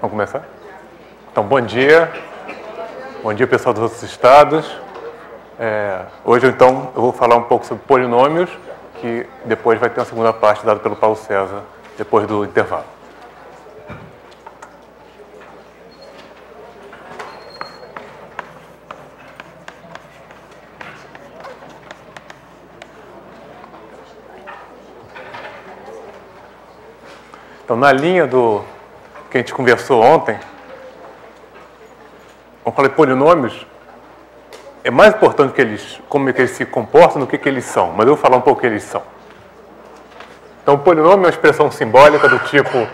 Vamos começar? Então, bom dia. Bom dia, pessoal dos outros estados. Hoje, então, eu vou falar um pouco sobre polinômios, que depois vai ter uma segunda parte dada pelo Paulo César, depois do intervalo. Então, na linha do que a gente conversou ontem, eu falei polinômios, é mais importante que eles, como é que eles se comportam do que eles são, mas eu vou falar um pouco o que eles são. Então, o polinômio é uma expressão simbólica do tipo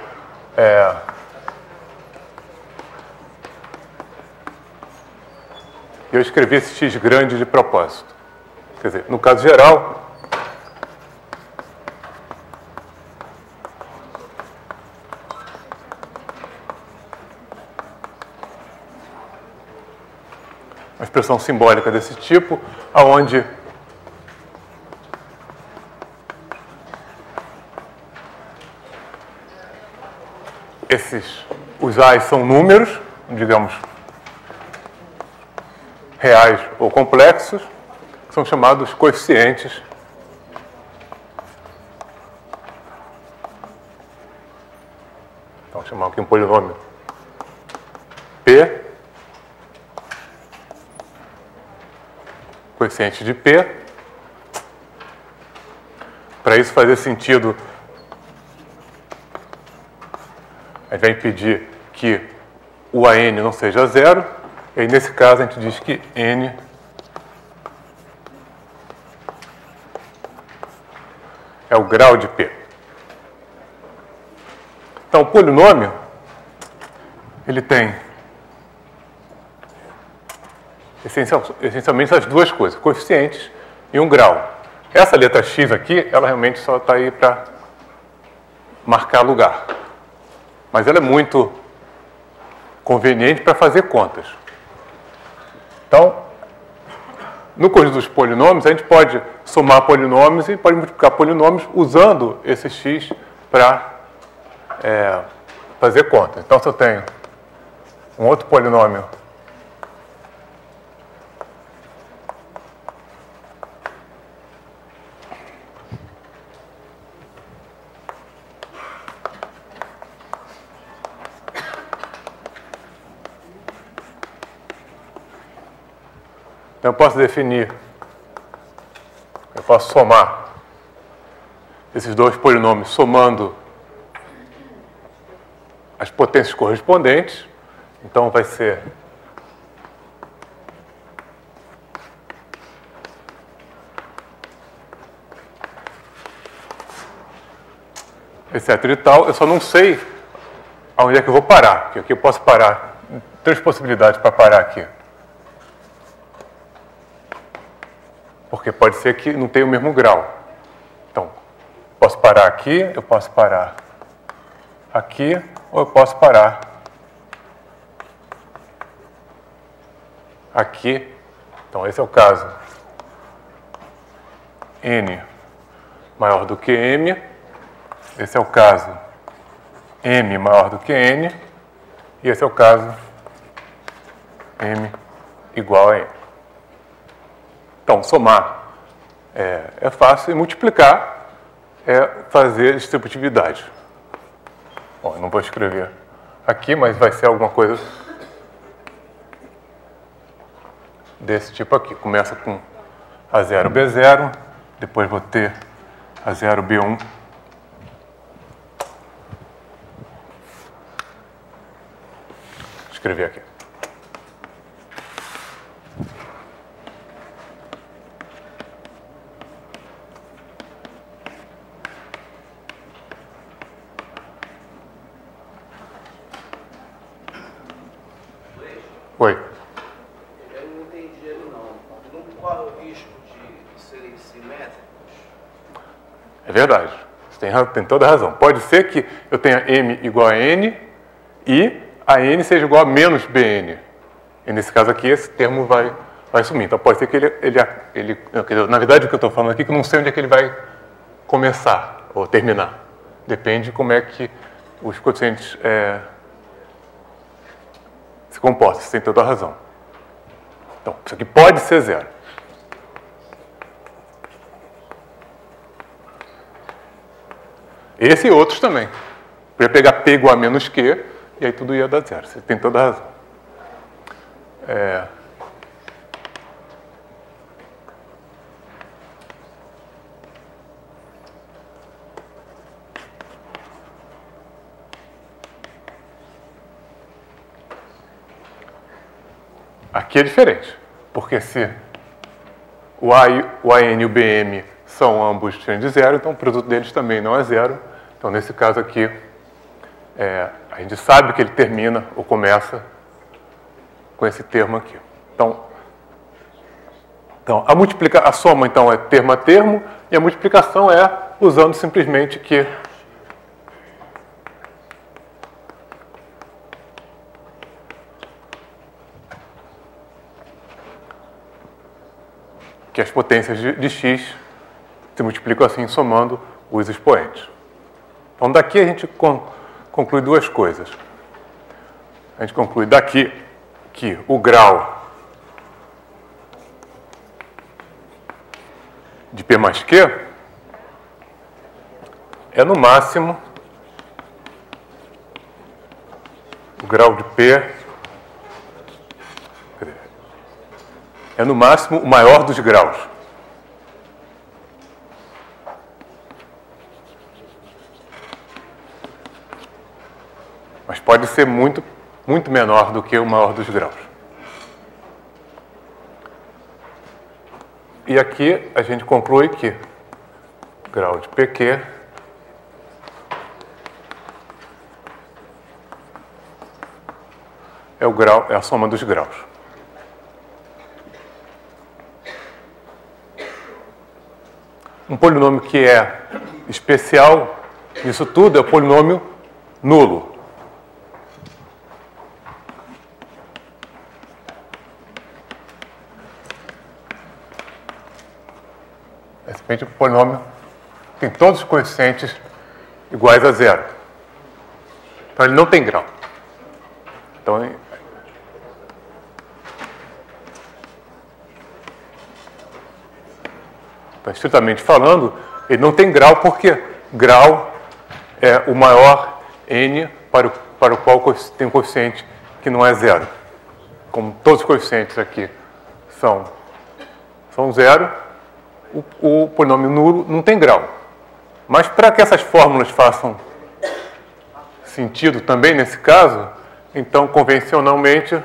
eu escrevi esse x grande de propósito. Quer dizer, no caso geral, uma expressão simbólica desse tipo, aonde os a's são números, digamos, reais ou complexos, que são chamados coeficientes. Então, vou chamar aqui um polinômio P, coeficiente de P. Para isso fazer sentido, a gente vai impedir que o AN não seja zero, e aí, nesse caso, a gente diz que N é o grau de P. Então, o polinômio, ele tem essencialmente essas duas coisas, coeficientes e um grau. Essa letra X aqui, ela realmente só está aí para marcar lugar. Mas ela é muito conveniente para fazer contas. Então, no conjunto dos polinômios, a gente pode somar polinômios e pode multiplicar polinômios usando esse x para fazer contas. Então, se eu tenho um outro polinômio eu posso somar esses dois polinômios somando as potências correspondentes. Então, vai ser etc e tal. Eu só não sei aonde é que eu vou parar, porque aqui eu posso parar. Três possibilidades para parar aqui. Porque pode ser que não tenha o mesmo grau. Então, posso parar aqui, eu posso parar aqui, ou eu posso parar aqui. Então, esse é o caso N maior do que M. Esse é o caso M maior do que N. E esse é o caso M igual a N. Então, somar é fácil e multiplicar é fazer distributividade. Bom, eu não vou escrever aqui, mas vai ser alguma coisa desse tipo aqui. Começa com A0, B0, depois vou ter A0, B1. Vou escrever aqui. Oi. Eu não entendi ele não. Qual é o risco de serem simétricos? É verdade. Você tem toda a razão. Pode ser que eu tenha M igual a N e a N seja igual a menos BN. E nesse caso aqui, esse termo vai sumir. Então pode ser que na verdade, o que eu estou falando aqui é que eu não sei onde é que ele vai começar ou terminar. Depende de como é que os coeficientes composta, você tem toda a razão. Então, isso aqui pode ser zero. Esse e outros também. Podia pegar P igual a menos Q, e aí tudo ia dar zero. Você tem toda a razão. Aqui é diferente, porque se o AN e o BM são ambos diferentes de zero, então o produto deles também não é zero. Então, nesse caso aqui, a gente sabe que ele termina ou começa com esse termo aqui. Então a soma então é termo a termo, e a multiplicação é usando simplesmente que as potências de x se multiplicam assim, somando os expoentes. Então, daqui a gente conclui duas coisas. A gente conclui daqui que o grau de P mais Q é no máximo o grau de P é no máximo o maior dos graus. Mas pode ser muito, muito menor do que o maior dos graus. E aqui a gente conclui que o grau de PQ é a soma dos graus. Um polinômio que é especial nisso tudo é o polinômio nulo. É simplesmente um polinômio que tem todos os coeficientes iguais a zero. Então, ele não tem grau. Então, estritamente falando, ele não tem grau porque grau é o maior n para o qual tem um coeficiente que não é zero. Como todos os coeficientes aqui são zero, o polinômio nulo não tem grau. Mas para que essas fórmulas façam sentido também nesse caso, então, convencionalmente,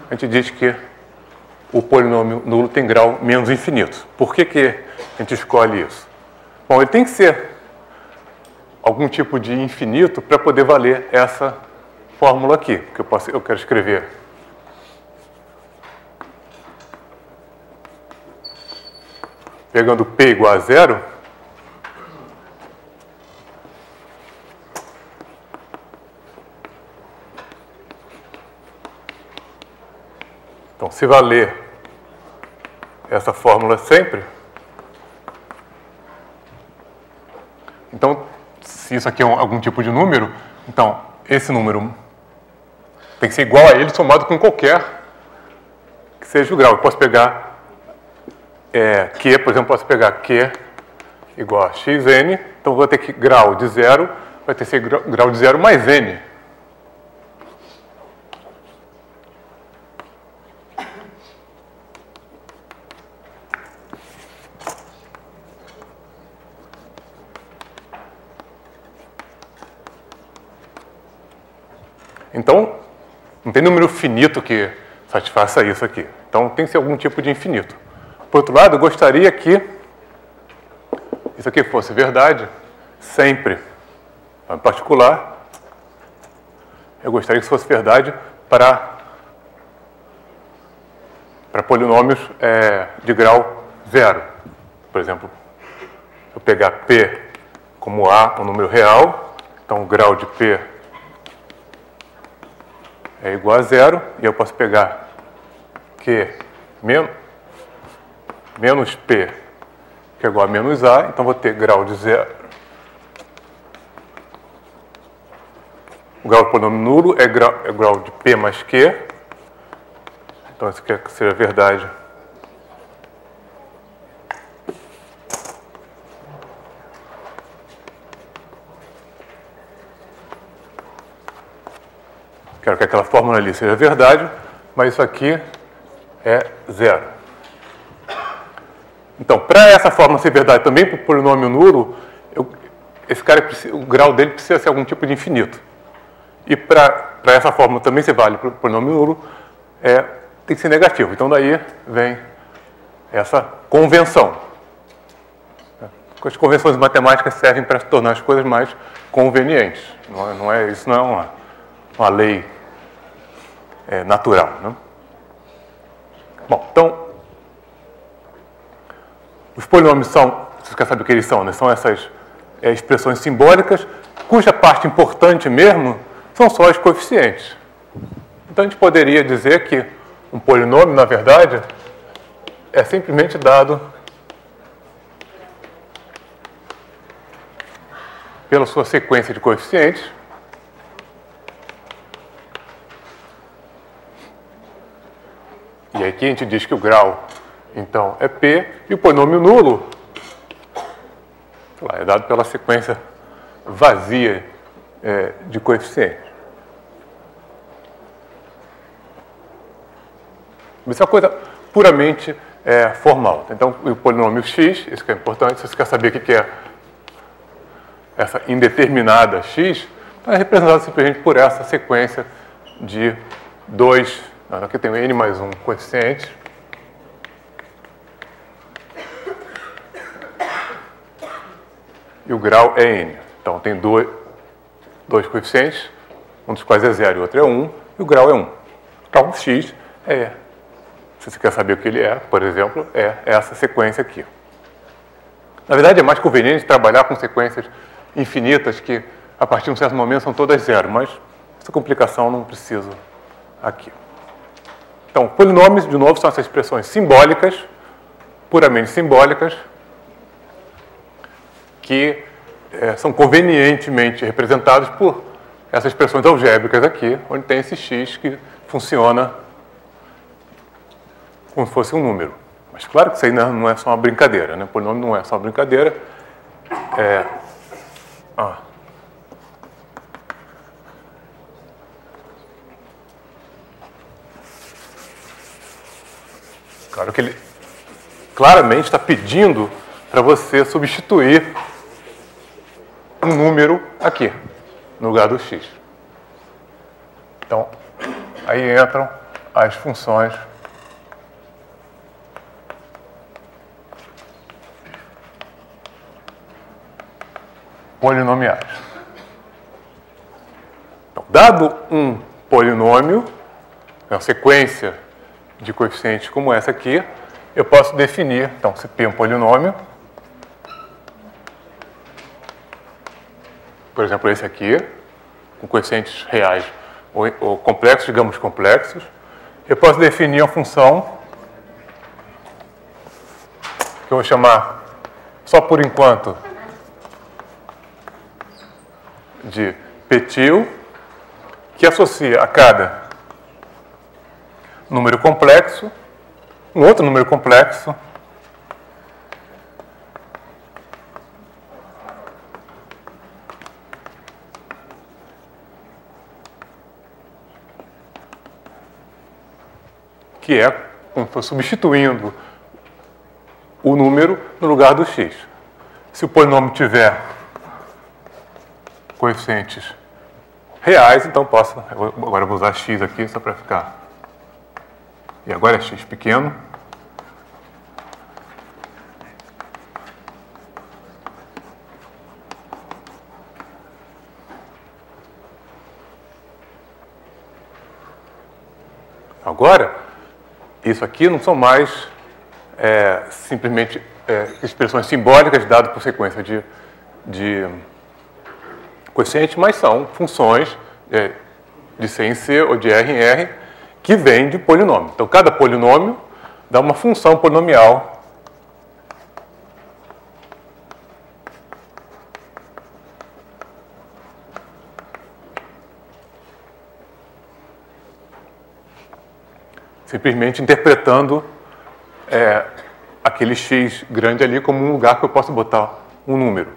a gente diz que o polinômio nulo tem grau menos infinito. Por que a gente escolhe isso? Bom, ele tem que ser algum tipo de infinito para poder valer essa fórmula aqui, que eu quero escrever. Pegando P igual a zero, então, se valer essa fórmula sempre, então, se isso aqui é algum tipo de número, então, esse número tem que ser igual a ele somado com qualquer que seja o grau. Eu posso pegar Q, por exemplo, posso pegar Q igual a xn, então eu vou ter que grau de zero, vai ter que ser grau de zero mais n. Então, não tem número finito que satisfaça isso aqui. Então, tem que ser algum tipo de infinito. Por outro lado, eu gostaria que isso aqui fosse verdade sempre. Em particular, eu gostaria que isso fosse verdade para polinômios de grau zero. Por exemplo, se eu pegar P como A, um número real, então o grau de P é igual a zero, e eu posso pegar Q menos menos P, que é igual a menos A, então vou ter grau de 0. O grau do polinômio nulo é grau de P mais Q. Então, isso quer que seja verdade. Quero que aquela fórmula ali seja verdade, mas isso aqui é 0. Então, para essa fórmula ser verdade também para o polinômio nulo, esse cara, o grau dele precisa ser algum tipo de infinito. E para essa fórmula também ser válida para o polinômio nulo, tem que ser negativo. Então, daí vem essa convenção. As convenções matemáticas servem para tornar as coisas mais convenientes. Isso não é uma lei natural. Né? Bom, então, os polinômios são, você quer saber o que eles são, né? São essas expressões simbólicas, cuja parte importante mesmo são só os coeficientes. Então, a gente poderia dizer que um polinômio, na verdade, é simplesmente dado pela sua sequência de coeficientes. E aqui a gente diz que o grau, então, é P, e o polinômio nulo é dado pela sequência vazia de coeficientes. Isso é uma coisa puramente formal. Então, o polinômio x, isso que é importante, se você quer saber o que é essa indeterminada x, é representado simplesmente por essa sequência de dois. Aqui tem o n mais um coeficiente. E o grau é n. Então, tem dois coeficientes, um dos quais é 0 e o outro é 1, e o grau é 1. Então, x se você quer saber o que ele é, por exemplo, é essa sequência aqui. Na verdade, é mais conveniente trabalhar com sequências infinitas que, a partir de um certo momento, são todas 0, mas essa complicação não preciso aqui. Então, polinômios, de novo, são essas expressões simbólicas, puramente simbólicas, que são convenientemente representados por essas expressões algébricas aqui, onde tem esse x que funciona como se fosse um número. Mas claro que isso aí não é só uma brincadeira, né? Polinômio não é só uma brincadeira. Claro que ele claramente está pedindo para você substituir um número aqui, no lugar do x. Então, aí entram as funções polinomiais. Então, dado um polinômio, uma sequência de coeficientes como essa aqui, eu posso definir, então, se P é um polinômio, por exemplo, esse aqui, com coeficientes reais ou complexos, digamos complexos, eu posso definir uma função que eu vou chamar, só por enquanto, de Ptil, que associa a cada número complexo um outro número complexo que é como se fosse substituindo o número no lugar do x. Se o polinômio tiver coeficientes reais, então posso... Agora eu vou usar x aqui só para ficar... E agora é x pequeno. Agora, isso aqui não são mais simplesmente expressões simbólicas dadas por sequência de coeficientes, mas são funções de C em C ou de R em R que vêm de polinômio. Então, cada polinômio dá uma função polinomial simplesmente interpretando aquele x grande ali como um lugar que eu posso botar um número.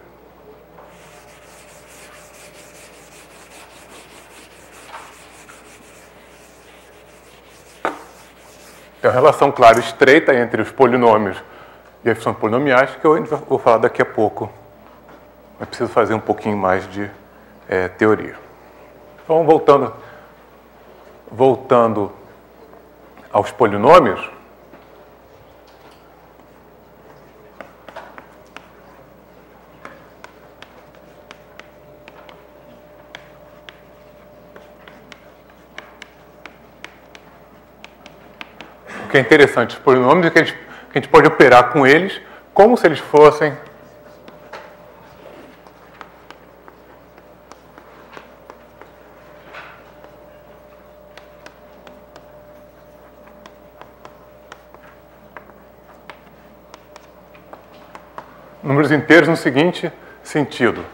Tem uma relação, claro, estreita entre os polinômios e as funções polinomiais, que eu vou falar daqui a pouco. Mas preciso fazer um pouquinho mais de teoria. Então, voltando aos polinômios, o que é interessante dos polinômios é que a gente pode operar com eles como se eles fossem números inteiros no seguinte sentido.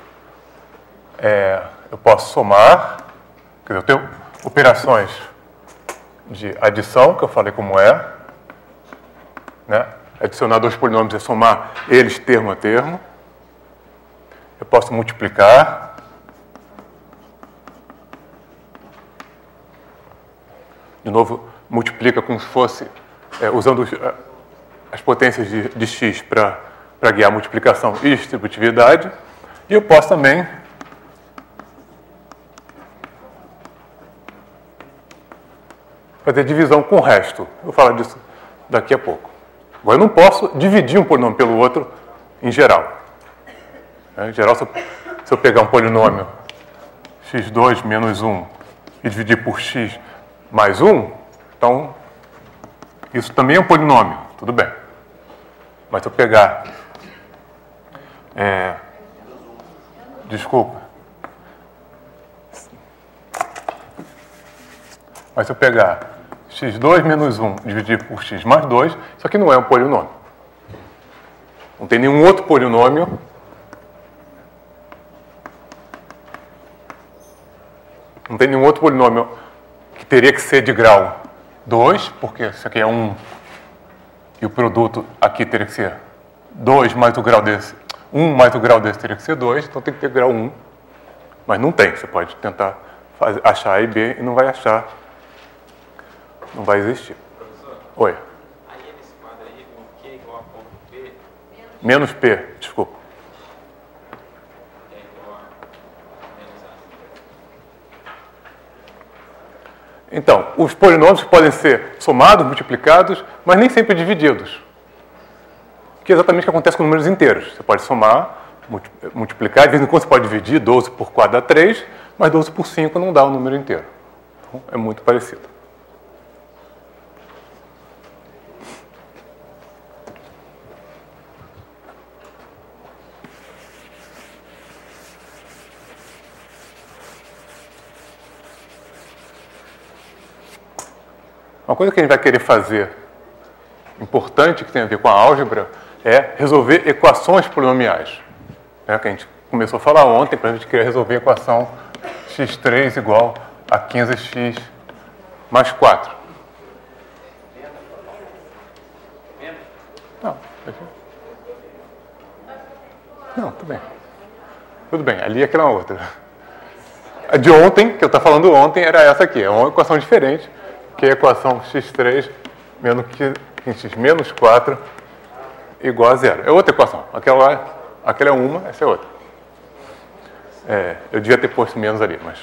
Eu posso somar, quer dizer, eu tenho operações de adição, que eu falei como né? Adicionar dois polinômios é somar eles termo a termo. Eu posso multiplicar. De novo, multiplica como se fosse, usando as potências de x para guiar a multiplicação e distributividade. E eu posso também fazer divisão com o resto. Eu vou falar disso daqui a pouco. Agora, eu não posso dividir um polinômio pelo outro em geral. Em geral, se eu pegar um polinômio x2 menos 1 e dividir por x mais 1, então isso também é um polinômio, tudo bem. Mas se eu pegar... desculpa. Mas se eu pegar x2 menos 1 dividir por x mais 2, isso aqui não é um polinômio. Não tem nenhum outro polinômio que teria que ser de grau 2, porque isso aqui é 1 e o produto aqui teria que ser 2 mais o grau desse. 1 mais o grau desse teria que ser 2, então tem que ter grau 1. Mas não tem. Você pode tentar achar A e B e não vai achar. Não vai existir. Professor? Oi. Aí nesse quadro aí, o Q igual a ponto P... Menos P, desculpa. É igual a menos A. Então, os polinômios podem ser somados, multiplicados, mas nem sempre divididos. Que é exatamente o que acontece com números inteiros. Você pode somar, multiplicar, de vez em quando você pode dividir, 12 por 4 dá 3, mas 12 por 5 não dá o número inteiro. Então, é muito parecido. Uma coisa que a gente vai querer fazer, importante, que tem a ver com a álgebra, é resolver equações polinomiais. Que a gente começou a falar ontem, para a gente querer resolver a equação x3 igual a 15x mais 4. Não, tudo bem. Tudo bem, ali é aquela outra. A de ontem, que eu estava falando ontem, era essa aqui. É uma equação diferente, que é a equação x3 x menos 4 igual a 0. É outra equação. Aquela é uma, essa é outra. Eu devia ter posto menos ali, mas...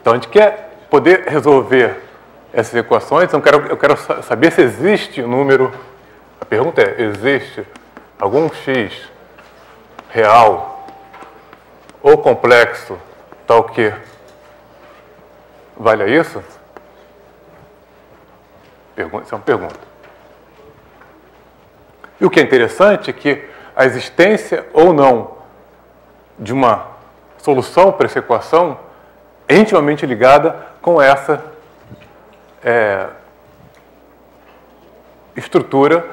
Então, a gente quer poder resolver essas equações. Então, eu quero saber se existe um número... A pergunta é, existe algum x real ou complexo tal que vale a isso? Isso é uma pergunta. E o que é interessante é que a existência ou não de uma solução para essa equação é intimamente ligada com essa estrutura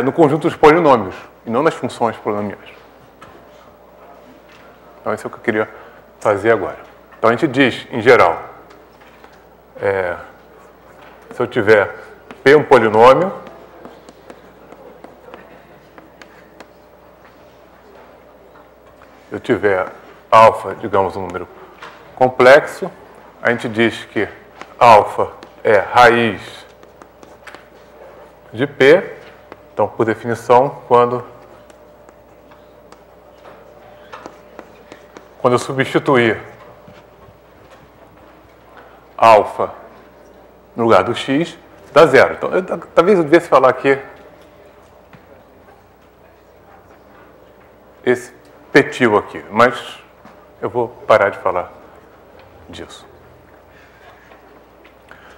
no conjunto dos polinômios e não nas funções polinomiais. Então, isso é o que eu queria fazer agora. Então a gente diz, em geral, se eu tiver P um polinômio, eu tiver alfa, digamos, um número complexo, a gente diz que alfa é raiz de P. Então, por definição, quando eu substituir alfa no lugar do x, dá zero. Então, talvez eu devesse falar aqui esse petil aqui, mas eu vou parar de falar disso.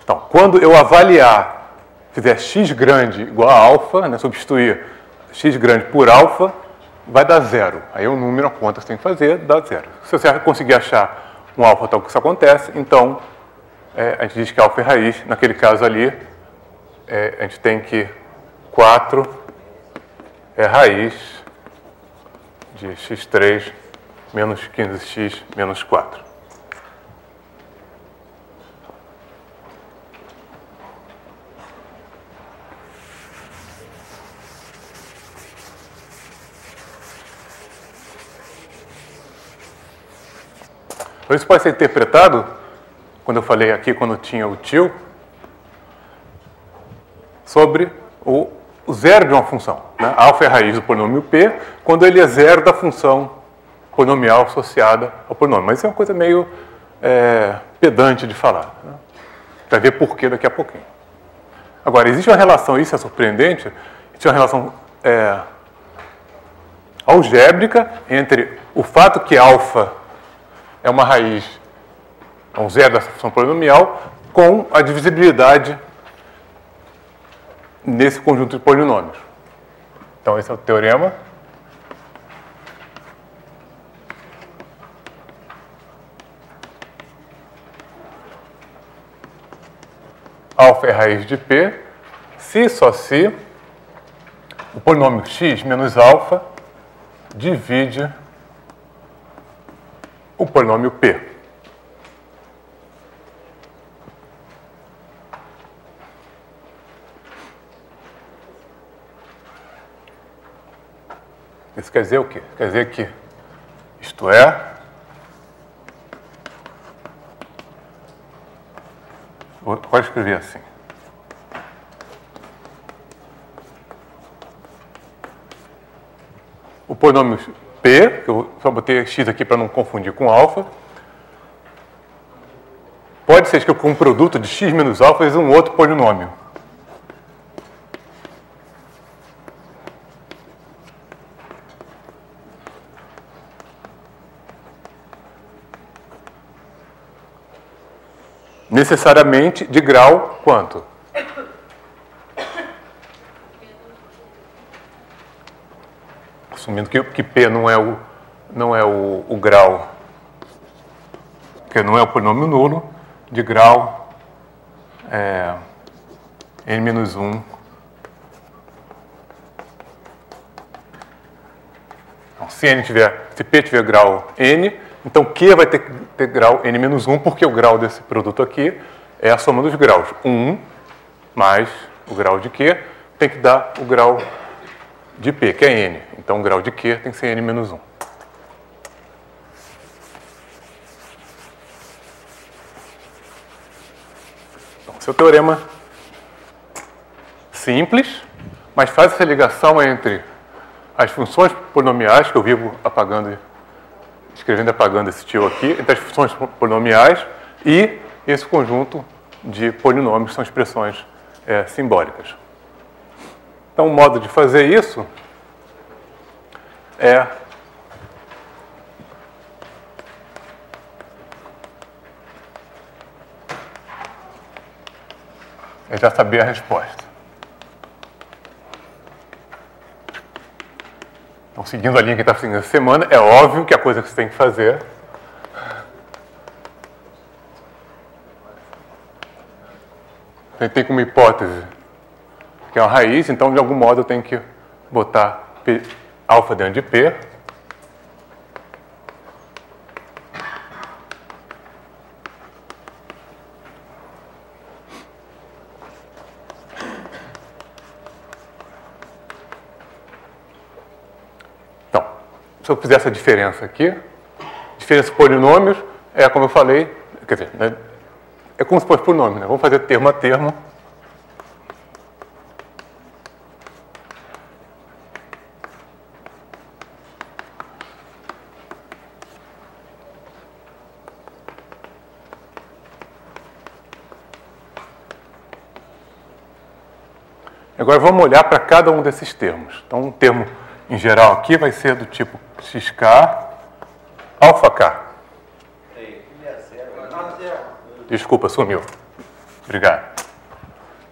Então, quando eu avaliar, fizer x grande igual a alfa, né, substituir x grande por alfa, vai dar zero. Aí o número, a conta que você tem que fazer, dá zero. Se você conseguir achar um alfa tal que isso acontece, então a gente diz que alfa é raiz. Naquele caso ali, a gente tem que 4 é raiz de x3 menos 15x menos 4. Então, isso pode ser interpretado, quando eu falei aqui, quando tinha o til, sobre o zero de uma função. Né? Alfa é a raiz do polinômio P, quando ele é zero da função polinomial associada ao polinômio. Mas isso é uma coisa meio pedante de falar. Né? Vai ver por quê daqui a pouquinho. Agora, existe uma relação, isso é surpreendente, existe uma relação algébrica entre o fato que alfa é uma raiz, é um zero dessa função polinomial, com a divisibilidade nesse conjunto de polinômios. Então, esse é o teorema. Alfa é raiz de P, se só se o polinômio x menos alfa divide o polinômio P. Isso quer dizer o quê? Quer dizer que isto é, pode escrever assim. O polinômio P, que eu só botei x aqui para não confundir com alfa, pode ser escrito como um produto de x menos alfa vezes um outro polinômio. Necessariamente de grau quanto? Assumindo que P não é o grau, que não é o polinômio nulo, de grau n-1. Então, se P tiver grau n, então Q vai ter grau n-1, porque o grau desse produto aqui é a soma dos graus. 1 mais o grau de Q tem que dar o grau de P, que é n. Então o grau de Q tem que ser n-1. Então, esse é o teorema simples, mas faz essa ligação entre as funções polinomiais, que eu vivo escrevendo e apagando esse tio aqui, entre as funções polinomiais e esse conjunto de polinômios, que são expressões simbólicas. Então, o modo de fazer isso é já saber a resposta. Então, seguindo a linha que está seguindo essa semana, é óbvio que a coisa que você tem que fazer você tem como hipótese que é uma raiz, então de algum modo eu tenho que botar alfa dentro de P. se eu fizer essa diferença aqui, diferença de polinômios é, como eu falei, quer dizer, né, é como se fosse polinômio, né? Vamos fazer termo a termo. Agora vamos olhar para cada um desses termos. Então, um termo em geral aqui vai ser do tipo xk, alfa k. Desculpa, sumiu. Obrigado.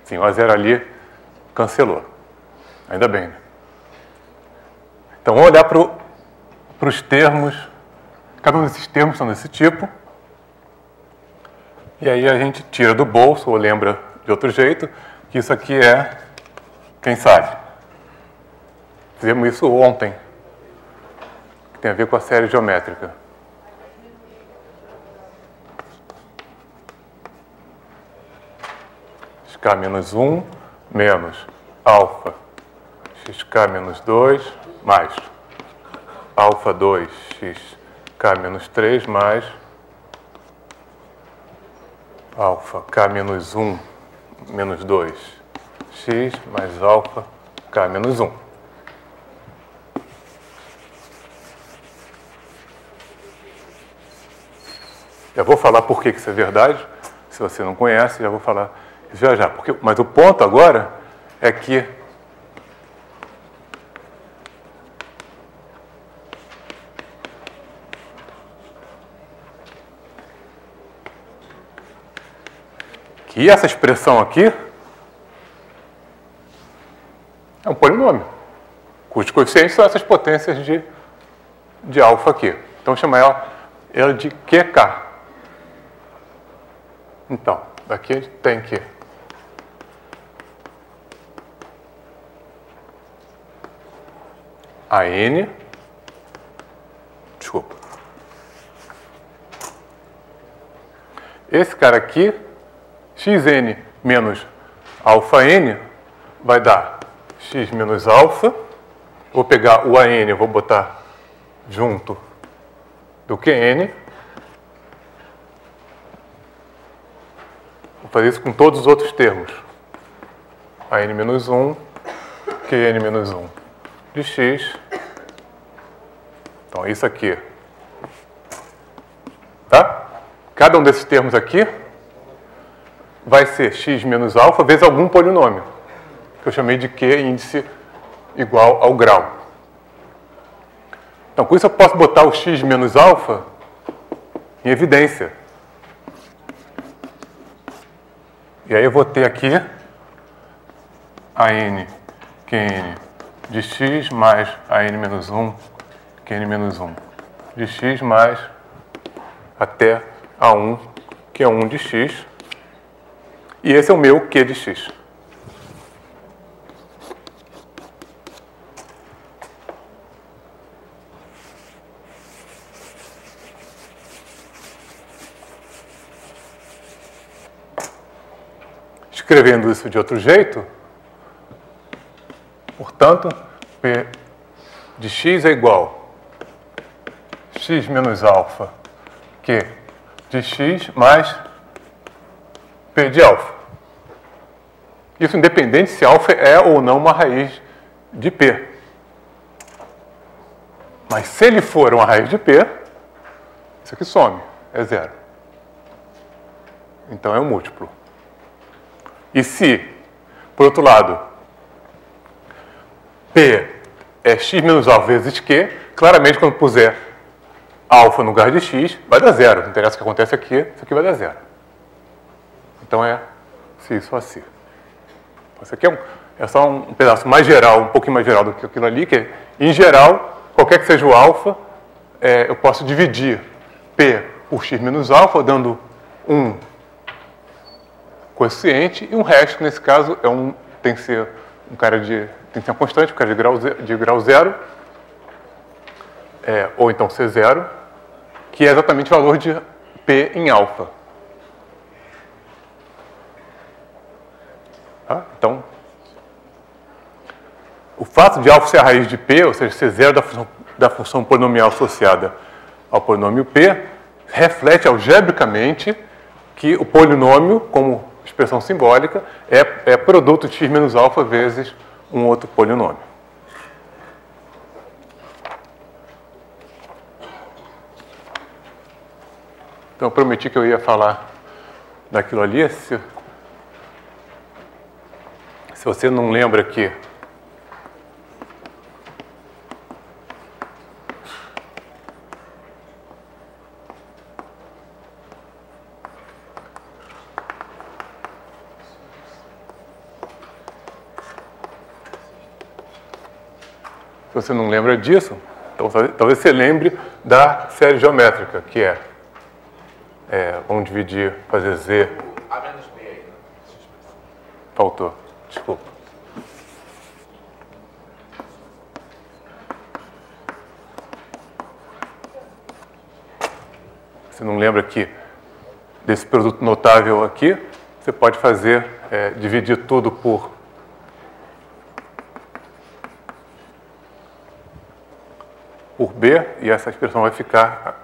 Sim, o A zero ali cancelou. Ainda bem, né? Então, vamos olhar para os termos. Cada um desses termos são desse tipo. E aí a gente tira do bolso, ou lembra de outro jeito, que isso aqui é, quem sabe? Fizemos isso ontem, que tem a ver com a série geométrica. Xk menos 1 menos alfa xk menos 2 mais alfa 2 xk menos 3 mais alfa k menos 1 menos 2 x mais alfa k menos 1. Já vou falar por que isso é verdade. Se você não conhece, já vou falar isso já. Mas o ponto agora é que essa expressão aqui é um polinômio, cujos coeficientes são essas potências de alfa aqui. Então, vou chamar ela de QK. Então, daqui a gente tem que AN, desculpa. Esse cara aqui, xn menos alfa n, vai dar x menos alfa. Vou pegar o AN, vou botar junto do QN. Vou fazer isso com todos os outros termos. AN menos 1, QN menos 1 de x. Então, isso aqui. Tá? Cada um desses termos aqui vai ser x menos alfa vezes algum polinômio, que eu chamei de Q índice igual ao grau. Então, com isso eu posso botar o x menos alfa em evidência. E aí eu vou ter aqui AN QN de x mais AN menos 1 QN menos 1 de x mais até A1, que é 1 de x. E esse é o meu Q de x. Escrevendo isso de outro jeito, portanto, P de x é igual a x menos alfa Q de x mais P de alfa. Isso independente se alfa é ou não uma raiz de P. Mas se ele for uma raiz de P, isso aqui some, é zero. Então é um múltiplo. E se, por outro lado, P é x menos alfa vezes Q, claramente quando puser alfa no lugar de x, vai dar zero. Não interessa o que acontece aqui, isso aqui vai dar zero. Então é se isso ou assim. Isso aqui é só um pedaço mais geral, um pouquinho mais geral do que aquilo ali, que em geral, qualquer que seja o alfa, eu posso dividir P por x menos alfa, dando um coeficiente, e um resto, que nesse caso tem que ser uma constante, um cara de grau zero, ou então C0, que é exatamente o valor de P em alfa. Tá? Então, o fato de alfa ser a raiz de P, ou seja, C0 da função da função polinomial associada ao polinômio P reflete algebricamente que o polinômio, como expressão simbólica, é produto de x menos alfa vezes um outro polinômio. Então, eu prometi que eu ia falar daquilo ali. Se você não lembra aqui, disso, então talvez você lembre da série geométrica, que vamos dividir, fazer Z. A menos B aí, né? Faltou, desculpa. Você não lembra aqui desse produto notável aqui? Você pode fazer, dividir tudo por B, e essa expressão vai ficar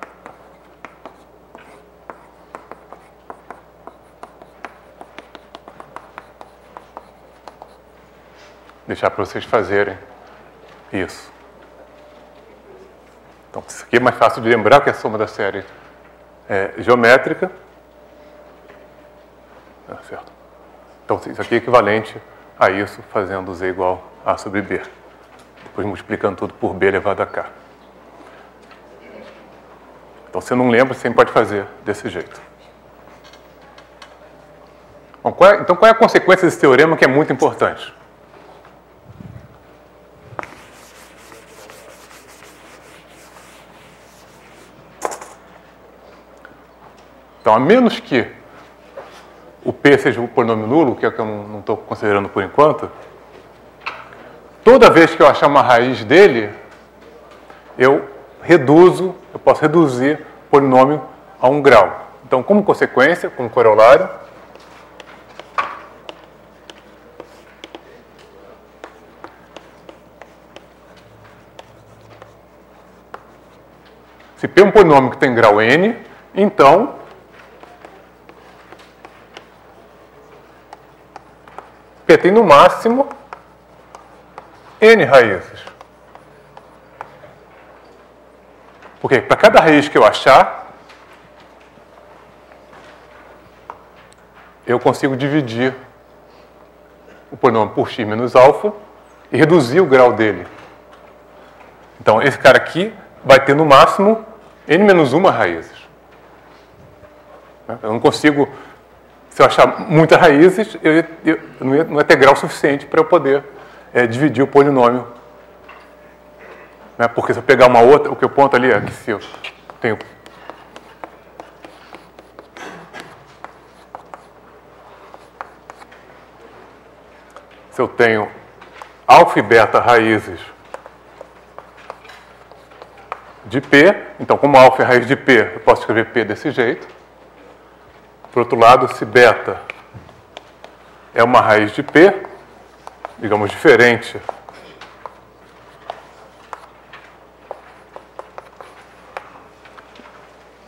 deixar para vocês fazerem isso. Então, isso aqui é mais fácil de lembrar, que é a soma da série geométrica. Certo. Então, isso aqui é equivalente a isso, fazendo Z igual a sobre B. Depois multiplicando tudo por B elevado a K. Então, se não lembra, você pode fazer desse jeito. Bom, qual é a consequência desse teorema, que é muito importante? Então, a menos que o P seja um polinômio nulo, que é o que eu não estou considerando por enquanto, toda vez que eu achar uma raiz dele, eu posso reduzir o polinômio a 1 grau. Então, como consequência, como corolário, se P é um polinômio que tem grau n, então P tem no máximo n raízes. Porque para cada raiz que eu achar, eu consigo dividir o polinômio por x menos alfa e reduzir o grau dele. Então, esse cara aqui vai ter no máximo n menos 1 raízes. Eu não consigo, se eu achar muitas raízes, não ia ter grau suficiente para eu poder dividir o polinômio. Porque se eu pegar uma outra, o que eu ponto ali é que se eu tenho alfa e beta raízes de P, então como alfa é raiz de P, eu posso escrever P desse jeito. Por outro lado, se beta é uma raiz de P, digamos, diferente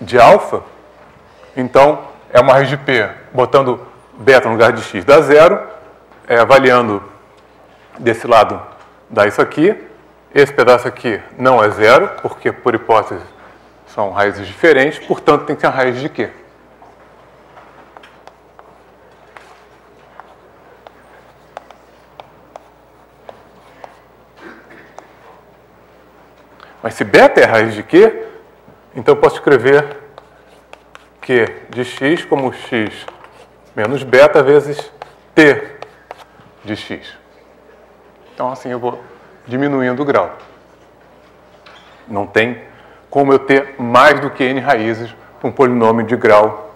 de alfa, então é uma raiz de P, botando beta no lugar de x dá 0, avaliando desse lado dá isso aqui, esse pedaço aqui não é 0, porque por hipótese são raízes diferentes, portanto tem que ser uma raiz de Q. Mas se beta é raiz de Q, então eu posso escrever Q de x como x menos beta vezes t de x. Então, assim eu vou diminuindo o grau. Não tem como eu ter mais do que n raízes para um polinômio de grau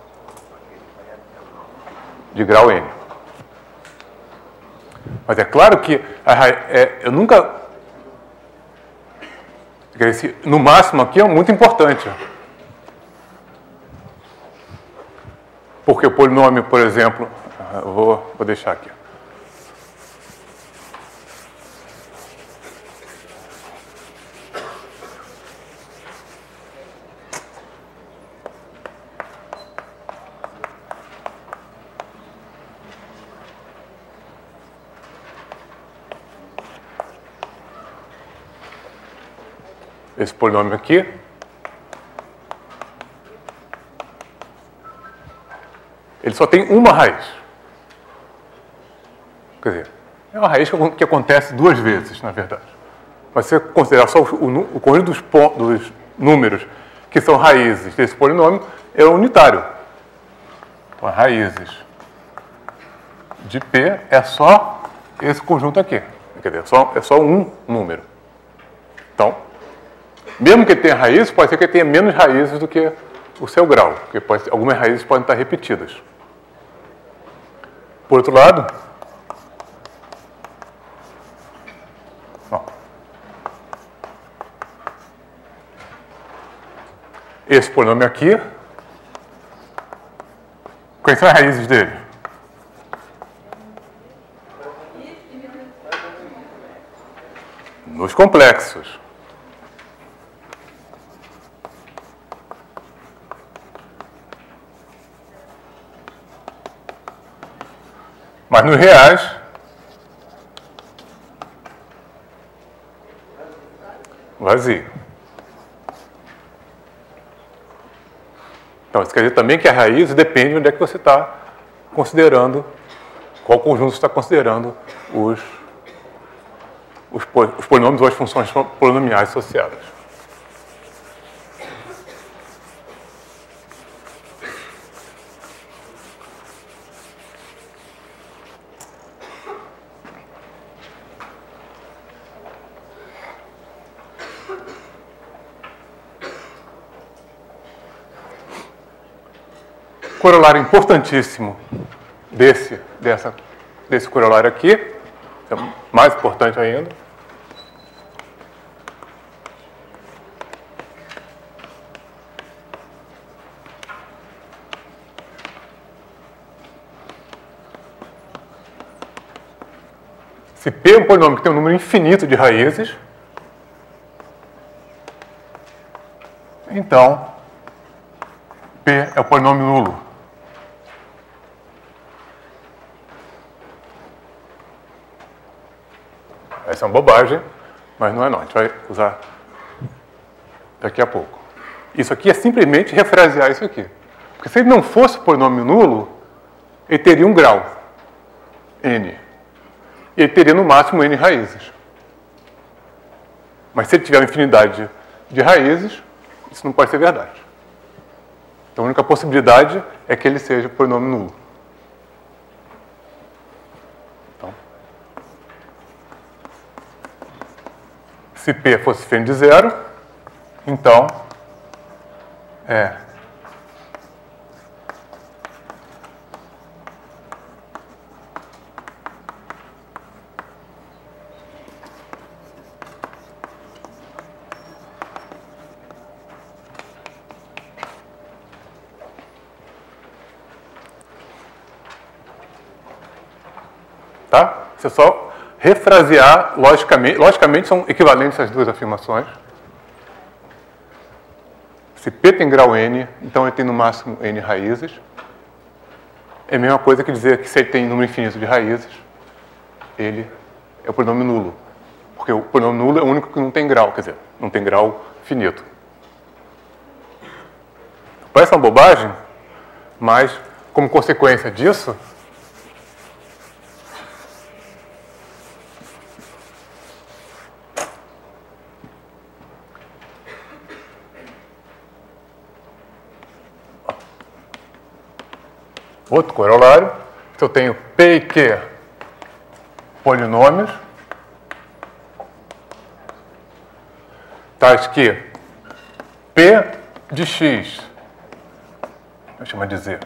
n. Mas é claro que eu nunca... No máximo aqui é muito importante. Porque o polinômio, por exemplo, eu vou deixar aqui. esse polinômio aqui, ele só tem uma raiz. Quer dizer, é uma raiz que acontece duas vezes, na verdade. Mas se você considerar só o conjunto dos números que são raízes desse polinômio, é unitário. Então, as raízes de P é só esse conjunto aqui. Quer dizer, é só um número. Então, mesmo que ele tenha raízes, pode ser que ele tenha menos raízes do que o seu grau, porque algumas raízes podem estar repetidas. Por outro lado, esse polinômio aqui, quais são as raízes dele? Nos complexos. Mas nos reais, vazio. Então, isso quer dizer também que a raiz depende de onde é que você está considerando, qual conjunto você está considerando os polinômios ou as funções polinomiais associadas. Corolário importantíssimo desse corolário aqui, é mais importante ainda. Se P é um polinômio que tem um número infinito de raízes, então P é o polinômio nulo. Essa é uma bobagem, mas não é não. A gente vai usar daqui a pouco. Isso aqui é simplesmente refrasear isso aqui. Porque se ele não fosse polinômio nulo, ele teria um grau, n. Ele teria no máximo n raízes. Mas se ele tiver uma infinidade de raízes, isso não pode ser verdade. Então a única possibilidade é que ele seja polinômio nulo. Então, se P fosse diferente de zero, então tá? Você só refrasear logicamente. Logicamente são equivalentes essas duas afirmações. Se P tem grau n, então ele tem no máximo n raízes. É a mesma coisa que dizer que se ele tem número infinito de raízes, ele é o polinômio nulo. Porque o polinômio nulo é o único que não tem grau, quer dizer, não tem grau finito. Parece uma bobagem, mas como consequência disso, outro corolário, se eu tenho P e Q polinômios, tais que P de X, vou chamar de Z,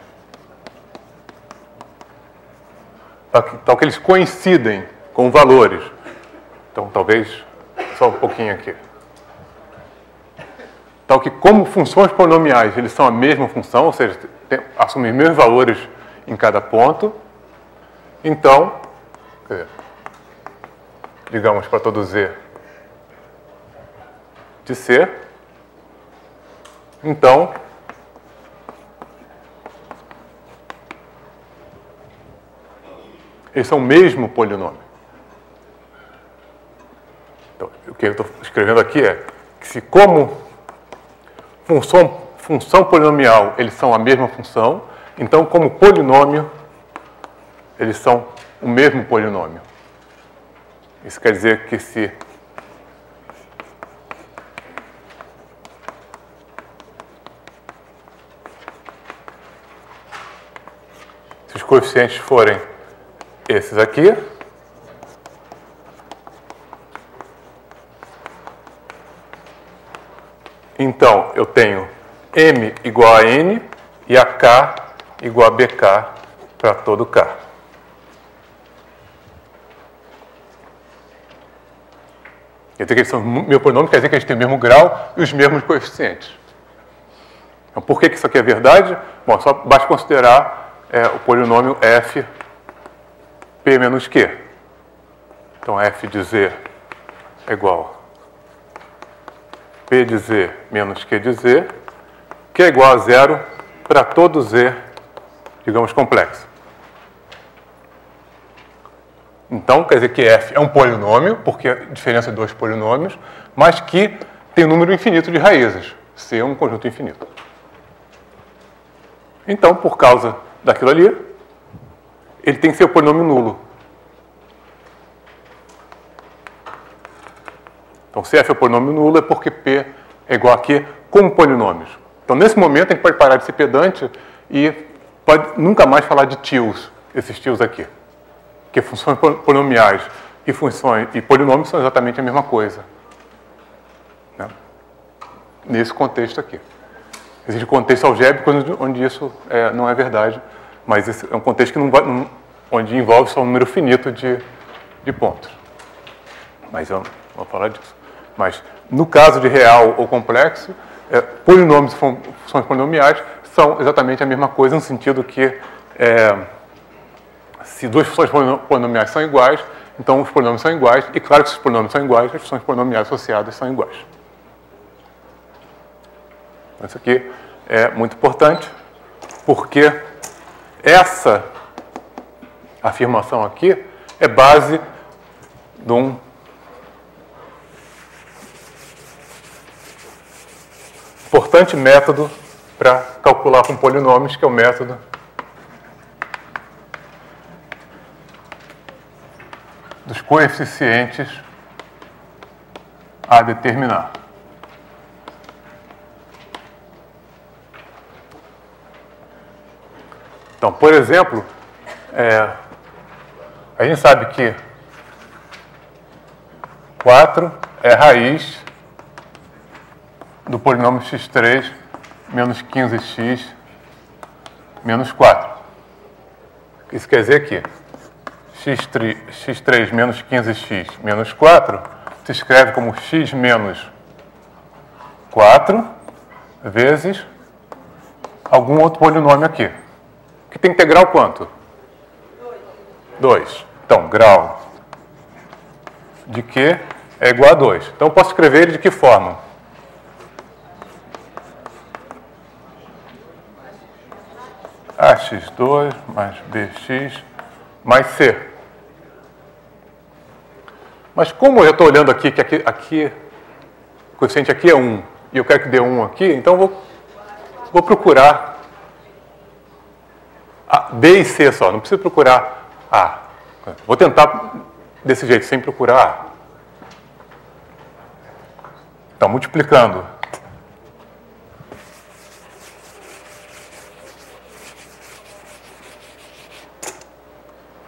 tal que eles coincidem com valores. Então, talvez, só um pouquinho aqui. Tal que, como funções polinomiais, eles são a mesma função, ou seja, assumem os mesmos valores em cada ponto. Então, digamos para todo Z de C, então, eles são o mesmo polinômio. Então, o que eu estou escrevendo aqui é se como função polinomial, eles são a mesma função, então como polinômio, eles são o mesmo polinômio. Isso quer dizer que se os coeficientes forem esses aqui, então eu tenho M igual a N e a K igual a BK para todo K. Quer dizer que eles são meu polinômio, quer dizer que eles têm o mesmo grau e os mesmos coeficientes. Então, por que isso aqui é verdade? Bom, só basta considerar o polinômio f p menos q. Então, f de z é igual a p de z menos q de z, que é igual a zero para todo z, digamos, complexo. Então, quer dizer que f é um polinômio, porque é a diferença de dois polinômios, mas que tem um número infinito de raízes. C é um conjunto infinito. Então, por causa daquilo ali, ele tem que ser o polinômio nulo. Então, se f é o polinômio nulo, é porque p é igual a q como polinômios. Então, nesse momento, a gente pode parar de ser pedante e pode nunca mais falar de tios, esses tios aqui. Porque funções polinomiais e polinômios são exatamente a mesma coisa. Né? Nesse contexto aqui. Existe contexto algébrico onde isso não é verdade, mas esse é um contexto que onde envolve só um número finito de pontos. Mas eu não vou falar disso. Mas, no caso de real ou complexo, polinômios e funções polinomiais são exatamente a mesma coisa, no sentido que se duas funções polinomiais são iguais, então os polinômios são iguais, e claro que se os polinômios são iguais, as funções polinomiais associadas são iguais. Então, isso aqui é muito importante, porque essa afirmação aqui é base de um importante método para calcular com polinômios, que é o método dos coeficientes a determinar. Então, por exemplo, a gente sabe que 4 é raiz do polinômio x3 menos 15x menos 4. Isso quer dizer que x3 menos 15x menos 4 se escreve como x menos 4 vezes algum outro polinômio aqui. Que tem integral quanto? 2. Então, grau de Q é igual a 2. Então, eu posso escrever ele de que forma? AX2 mais BX mais C. Mas como eu estou olhando aqui, que aqui o coeficiente aqui é 1, e eu quero que dê 1 aqui, então eu vou procurar B e C só, não preciso procurar A. Vou tentar desse jeito, sem procurar A. Então, multiplicando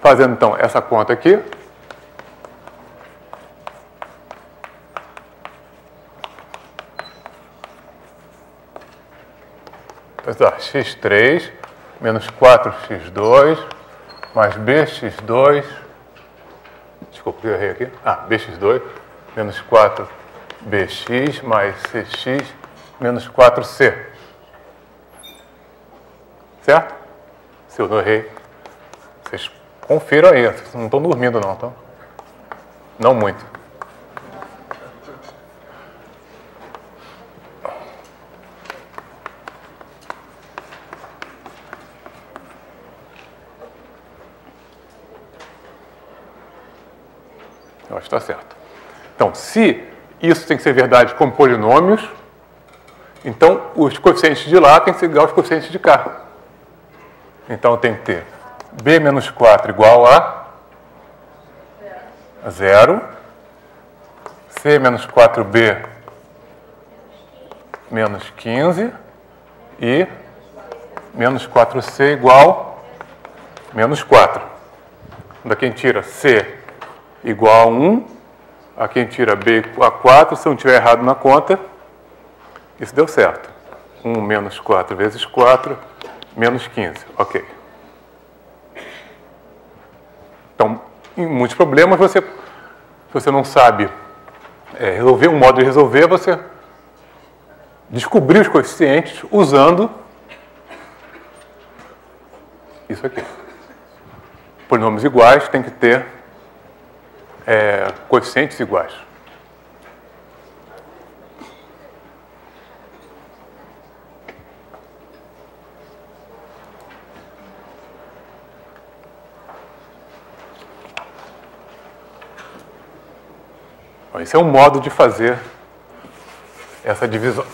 fazendo, então, essa conta aqui. Então, x3 menos 4x2 mais bx2. Desculpa, eu errei aqui. Bx2 menos 4bx mais cx menos 4c. Certo? Se eu não errei, vocês confiram aí, vocês não estão dormindo não, tá? Não muito. Eu acho que está certo. Então, se isso tem que ser verdade com polinômios. Então, os coeficientes de lá têm que ser igual aos coeficientes de cá. Então, tem que ter b menos 4 igual a 0. C menos 4b menos 15. E menos 4c igual a menos 4. Daqui a gente tira c igual a 1. Aqui a gente tira b a 4. Se eu não tiver errado na conta, isso deu certo. 1 menos 4 vezes 4, menos 15. Ok. Então, em muitos problemas, se você não sabe resolver, um modo de resolver, você descobrir os coeficientes usando isso aqui. Polinômios iguais tem que ter coeficientes iguais. Esse é um modo de fazer essa divisão.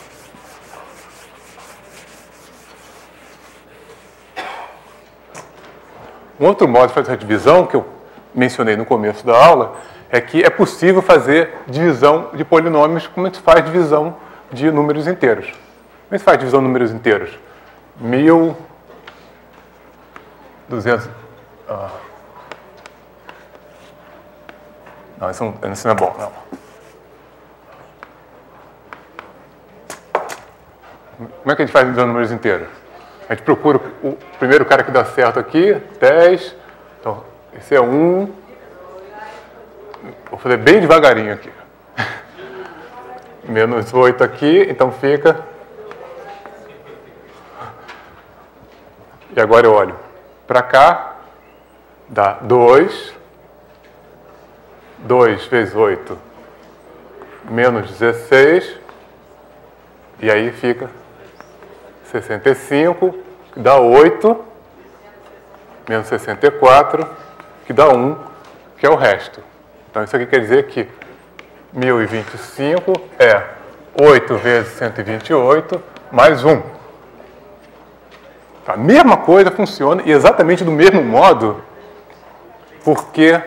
Um outro modo de fazer essa divisão, que eu mencionei no começo da aula, é que é possível fazer divisão de polinômios como a gente faz divisão de números inteiros. Como a gente faz divisão de números inteiros? 1.200... Não, isso não é bom, não. Como é que a gente faz divisão de números inteiros? A gente procura o primeiro cara que dá certo aqui, 10. Então, esse é 1. Vou fazer bem devagarinho aqui. Menos 8 aqui, então fica... E agora eu olho para cá, dá 2. 2 vezes 8, menos 16. E aí fica 65, que dá 8, menos 64, que dá 1, que é o resto. Então, isso aqui quer dizer que 1025 é 8 vezes 128 mais 1. A mesma coisa funciona e exatamente do mesmo modo, porque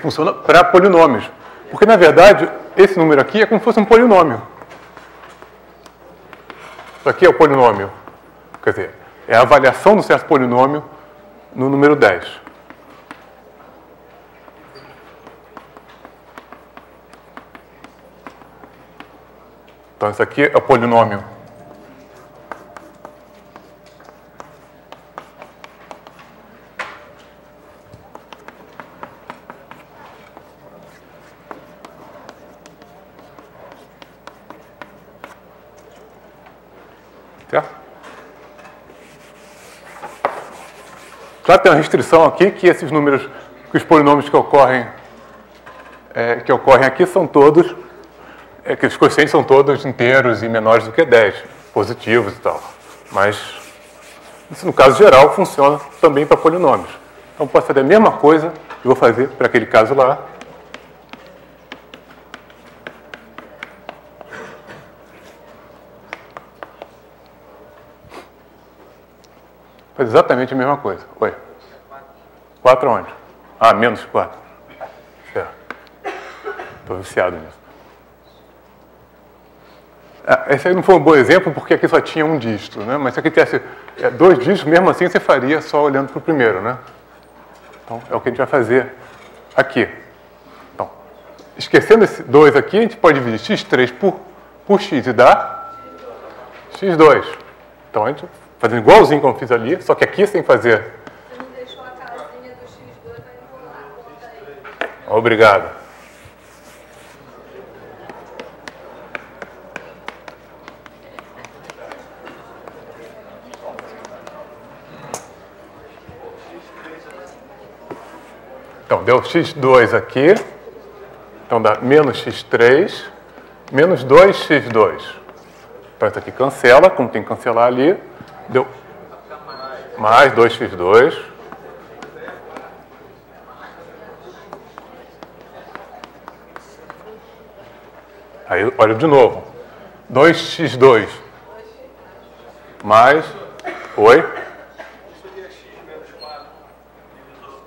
funciona para polinômios. Porque, na verdade, esse número aqui é como se fosse um polinômio. Isso aqui é o polinômio. Quer dizer, é a avaliação do certo polinômio no número 10. Então, isso aqui é o polinômio. Certo? Claro que tem uma restrição aqui, que esses números, que os polinômios que ocorrem aqui são todos, que os coeficientes são todos inteiros e menores do que 10, positivos e tal. Mas, isso no caso geral, funciona também para polinômios. Então, posso fazer a mesma coisa que eu vou fazer para aquele caso lá. Faz exatamente a mesma coisa. Oi. 4 onde? Ah, menos 4. Certo. Estou viciado nisso. Esse aí não foi um bom exemplo, porque aqui só tinha um dígito, né? Mas se aqui tivesse 2 dígitos, mesmo assim você faria só olhando para o primeiro, né? Então, é o que a gente vai fazer aqui. Então, esquecendo esse 2 aqui, a gente pode dividir x3 por x e dá x2. Então, a gente fazendo igualzinho como eu fiz ali, só que aqui você tem que fazer... Você não deixou a casinha do x2, vai enrolar a conta aí. Obrigado. Então, deu x2 aqui. Então, dá menos x3, menos 2x2. Então, isso aqui cancela, como tem que cancelar ali. Deu mais 2x2. Aí, olha de novo. 2x2 mais... Oi? Seria x menos 4 divisor.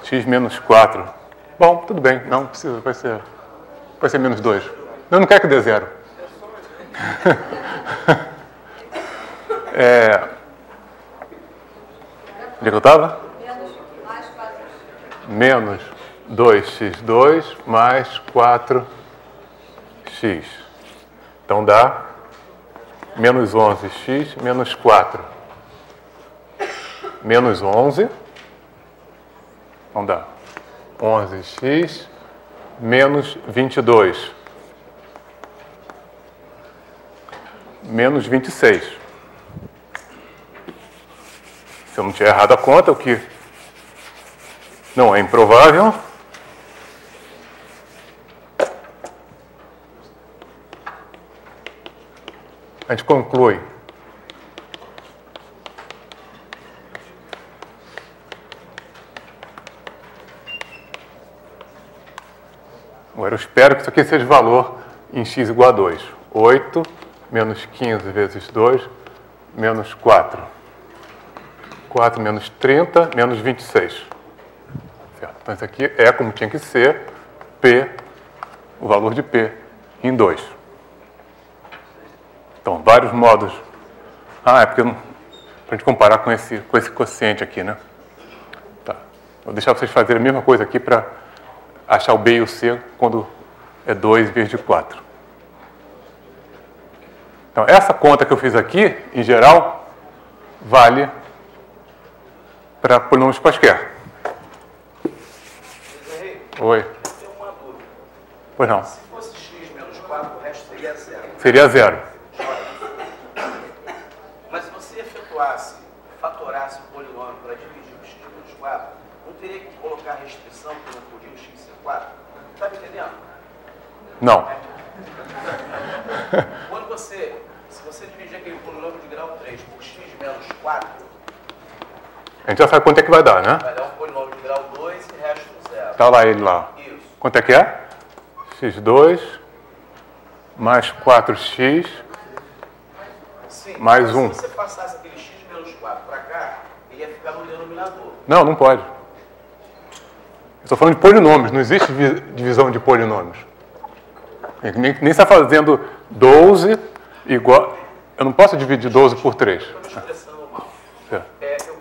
X menos 4. Bom, tudo bem. Não precisa, vai ser menos 2. Eu não quero que dê 0. Onde é que eu estava? Menos 2x2 mais 4x. Então dá menos 11x menos 4. Menos 11. Então dá 11x menos 22. Menos 26. Se eu não tiver errado a conta, o que não é improvável. A gente conclui. Agora eu espero que isso aqui seja valor em x igual a 2. 8 menos 15 vezes 2 menos 4. 4 menos 30 menos 26. Certo? Então isso aqui é como tinha que ser P, o valor de P em 2. Então, vários modos. É porque para a gente comparar com esse quociente aqui, né? Tá. Vou deixar vocês fazerem a mesma coisa aqui para achar o B e o C quando é 2 vezes de 4. Então, essa conta que eu fiz aqui, em geral, vale para polinômios quaisquer. Oi. Eu tenho uma dúvida. Pois não. Se fosse x menos 4, o resto seria 0. Seria 0. Mas se você efetuasse, fatorasse o polinômio para dividir o x menos 4, não teria que colocar a restrição que não podia o x ser 4? Está me entendendo? Não. Quando se você dividir aquele polinômio de grau 3 por x menos 4, A gente já sabe quanto é que vai dar, né? vai dar um polinômio de grau 2 e resto 0. Tá lá ele lá. Isso. Quanto é que é? x2 mais 4x Sim, mais mas 1. Se você passasse aquele x menos 4 para cá, ele ia ficar no denominador. Não, não pode. Eu estou falando de polinômios, não existe divisão de polinômios. Nem está fazendo 12 igual... Eu não posso dividir 12 por 3. Estou me expressando mal. Certo. Eu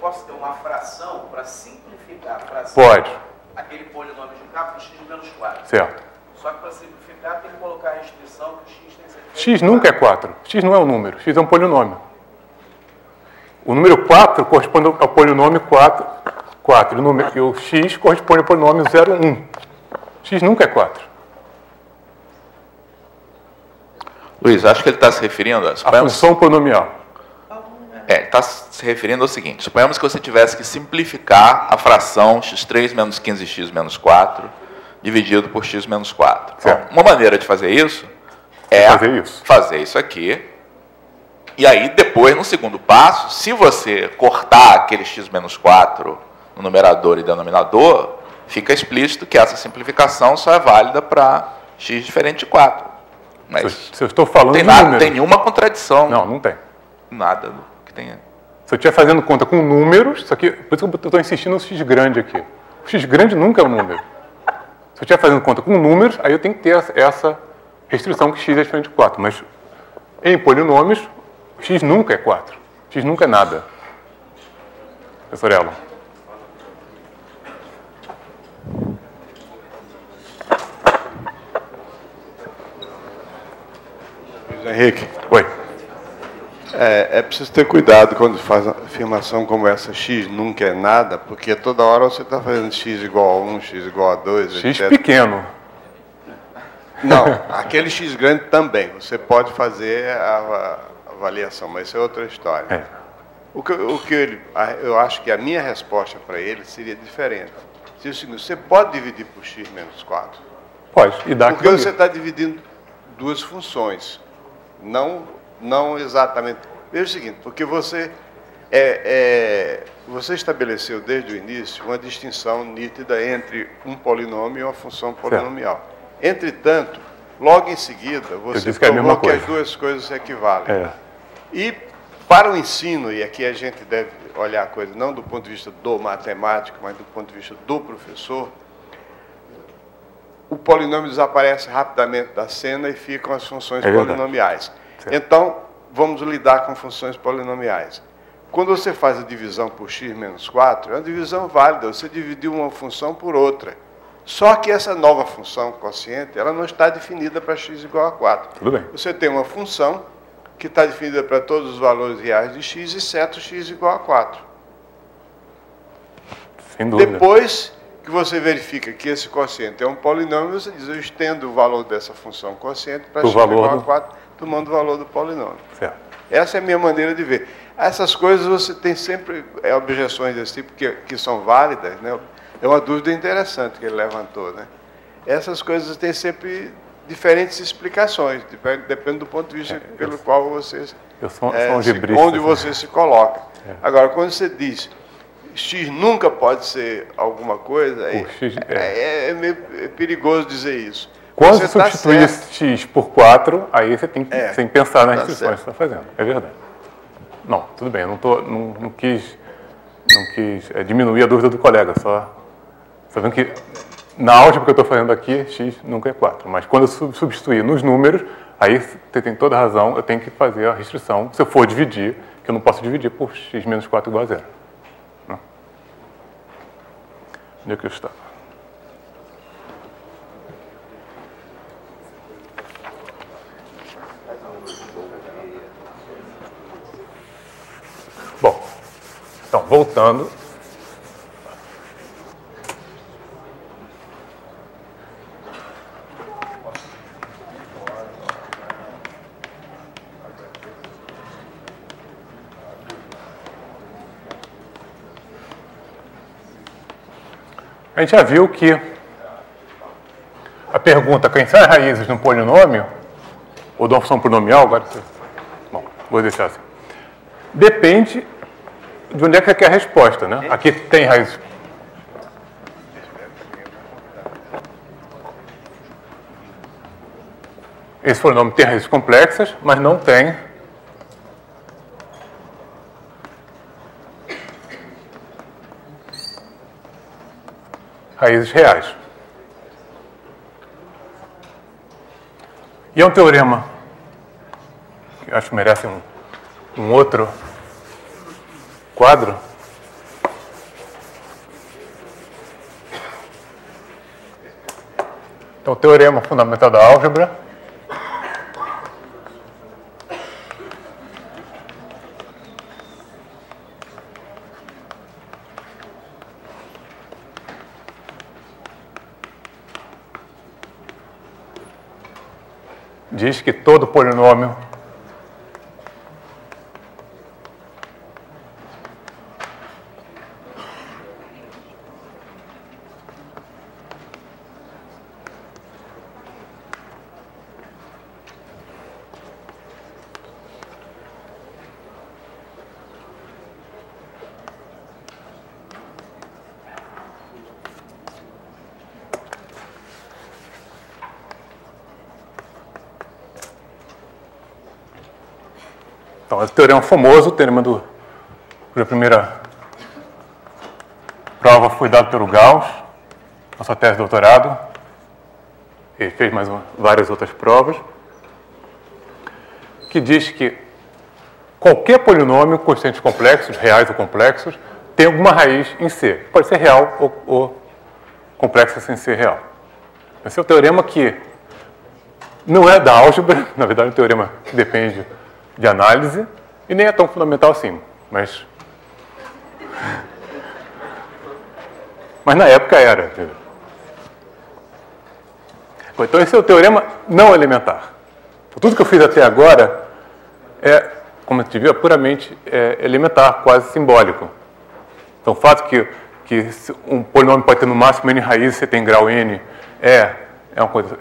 posso ter uma fração para simplificar a fração. Pode. Aquele polinômio de cá por x menos 4. Certo. Só que para simplificar tem que colocar a restrição que o x tem que ser... X nunca é 4. X não é um número. X é um polinômio. O número 4 corresponde ao polinômio 4. E o x corresponde ao polinômio 0, 1. X nunca é 4. Luiz, acho que ele está se referindo a... A função polinomial. Ele está se referindo ao seguinte. Suponhamos que você tivesse que simplificar a fração x3 menos 15x menos 4 dividido por x menos 4. Então, uma maneira de fazer isso é fazer isso aqui. E aí, depois, no segundo passo, se você cortar aquele x menos 4 no numerador e denominador, fica explícito que essa simplificação só é válida para x diferente de 4. Mas se eu estou falando tem de nada, números. tem nenhuma contradição. Não tem. Nada que tenha. Se eu estiver fazendo conta com números, isso aqui, por isso que eu estou insistindo no x grande aqui. O x grande nunca é um número. Se eu estiver fazendo conta com números, aí eu tenho que ter essa restrição que x é diferente de 4. Mas em polinômios, x nunca é 4. X nunca é nada. Professor Elon. Henrique, Oi. é preciso ter cuidado quando faz uma afirmação como essa, x nunca é nada, porque toda hora você está fazendo x igual a 1, x igual a 2, X etc. pequeno. Não, aquele x grande também, você pode fazer a avaliação, mas isso é outra história. É. Eu acho que a minha resposta para ele seria diferente. Seria o seguinte, você pode dividir por x menos 4. Pode. E dá Porque aquilo você ali. está dividindo duas funções. Não exatamente. Veja o seguinte, porque você Você estabeleceu desde o início uma distinção nítida entre um polinômio e uma função polinomial. Entretanto, logo em seguida, você provou que as duas coisas se equivalem. E para o ensino, e aqui a gente deve olhar a coisa não do ponto de vista do matemático, mas do ponto de vista do professor, o polinômio desaparece rapidamente da cena e ficam as funções polinomiais. Então, vamos lidar com funções polinomiais. Quando você faz a divisão por x menos 4, é uma divisão válida, você dividiu uma função por outra. Só que essa nova função quociente, ela não está definida para x igual a 4. Tudo bem. Você tem uma função que está definida para todos os valores reais de x, exceto x igual a 4. Sem dúvida. Depois que você verifica que esse quociente é um polinômio, você diz, eu estendo o valor dessa função quociente para x igual a 4, tomando o valor do polinômio. Certo. Essa é a minha maneira de ver. Essas coisas você tem sempre objeções desse tipo que são válidas, né? É uma dúvida interessante que ele levantou, né? Essas coisas têm sempre diferentes explicações, depende do ponto de vista pelo qual você onde você se coloca. Agora, quando você diz x nunca pode ser alguma coisa, é meio perigoso dizer isso. Quando você substituir x por 4, aí você tem que pensar nas restrições que você está fazendo. É verdade. Não, tudo bem, eu não quis diminuir a dúvida do colega, só vendo que na álgebra que eu estou fazendo aqui, x nunca é 4. Mas quando eu substituir nos números, aí você tem toda a razão, eu tenho que fazer a restrição, se eu for dividir, que eu não posso dividir por x menos 4 igual a 0. Não. Onde é que eu estava? Bom, então, voltando. A gente já viu que a pergunta quem são as raízes de um polinômio ou de uma função polinomial, agora, bom, vou deixar assim. Depende de onde é que é a resposta, né? Aqui tem raízes. Esse polinômio tem raízes complexas, mas não tem raízes reais. E é um teorema que acho que merece um outro quadro. Então, o teorema fundamental da álgebra diz que todo polinômio Então, esse teorema famoso, o teorema cuja primeira prova foi dada pelo Gauss, na sua tese de doutorado. Ele fez várias outras provas, que diz que qualquer polinômio com coeficientes complexos, reais ou complexos, tem alguma raiz em C. Pode ser real ou complexa sem ser real. Esse é o teorema que não é da álgebra, na verdade é um teorema que depende de análise, e nem é tão fundamental assim, mas na época era. Então esse é o teorema não elementar. Tudo que eu fiz até agora é, como a gente viu, é puramente elementar, quase simbólico. Então o fato que um polinômio pode ter no máximo n raízes, você tem grau n, é uma coisa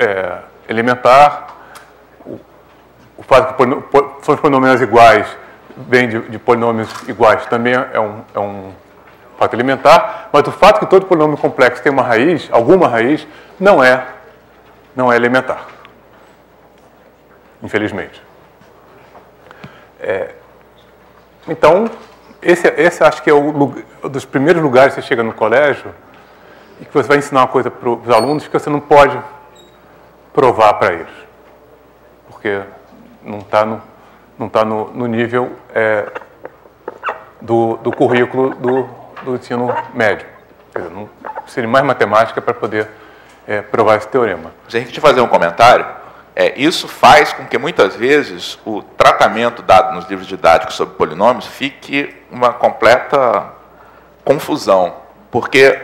elementar. O fato que funções polinomiais iguais vem de polinômios iguais também é um fato elementar, mas o fato que todo polinômio complexo tem uma raiz, alguma raiz, não é elementar. Infelizmente. Então, esse acho que é um dos primeiros lugares que você chega no colégio e que você vai ensinar uma coisa para os alunos que você não pode provar para eles. Porque não está no nível do currículo do ensino médio. Quer dizer, não precisa de mais matemática para poder provar esse teorema. Se a gente fazer um comentário, isso faz com que muitas vezes o tratamento dado nos livros didáticos sobre polinômios fique uma completa confusão, porque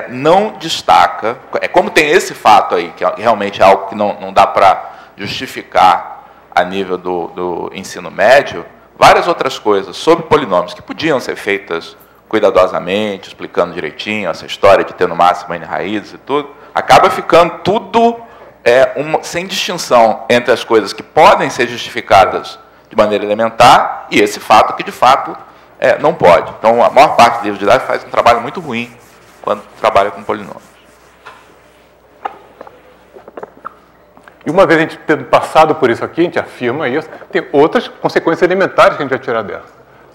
não destaca, como tem esse fato aí, que realmente é algo que não dá para justificar a nível do ensino médio, várias outras coisas sobre polinômios que podiam ser feitas cuidadosamente, explicando direitinho essa história de ter no máximo n raízes e tudo, acaba ficando tudo sem distinção entre as coisas que podem ser justificadas de maneira elementar e esse fato que, de fato, não pode. Então, a maior parte dos livros didáticos faz um trabalho muito ruim quando trabalha com polinômios. E uma vez a gente tendo passado por isso aqui, a gente afirma isso, tem outras consequências elementares que a gente vai tirar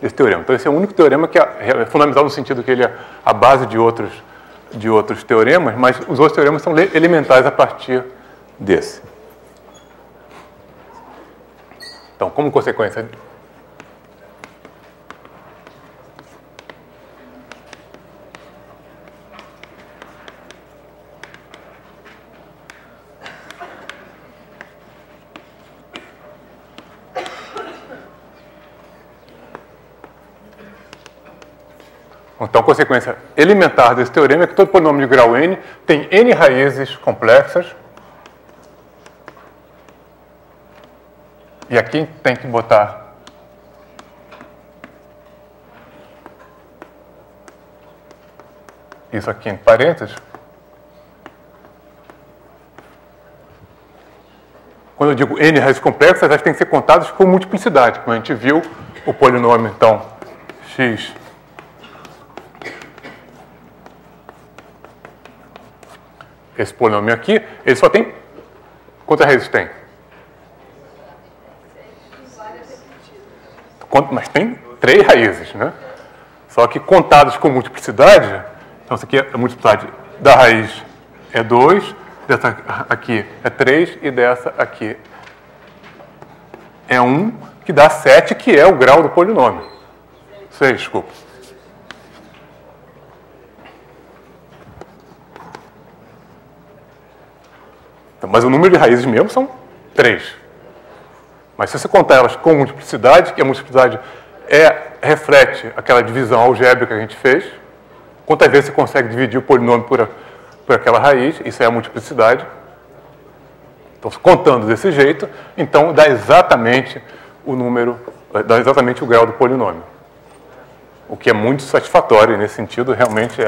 desse teorema. Então, esse é o único teorema que é fundamental no sentido que ele é a base de outros teoremas, mas os outros teoremas são elementares a partir desse. Então, como consequência... Então, a consequência elementar desse teorema é que todo polinômio de grau n tem n raízes complexas. E aqui tem que botar isso aqui em parênteses. Quando eu digo n raízes complexas, elas têm que ser contadas com multiplicidade. Como a gente viu, o polinômio, então, x esse polinômio aqui, ele só tem... Quantas raízes tem? Mas tem 3 raízes, né? Só que contadas com multiplicidade, então isso aqui a multiplicidade da raiz é 2, dessa aqui é 3 e dessa aqui é 1, que dá 7, que é o grau do polinômio. 6, desculpa. Mas o número de raízes mesmo são 3. Mas se você contar elas com multiplicidade, que a multiplicidade reflete aquela divisão algébrica que a gente fez, quantas vezes você consegue dividir o polinômio por aquela raiz, isso é a multiplicidade. Então, contando desse jeito, então dá exatamente o número, dá exatamente o grau do polinômio. O que é muito satisfatório, e nesse sentido, realmente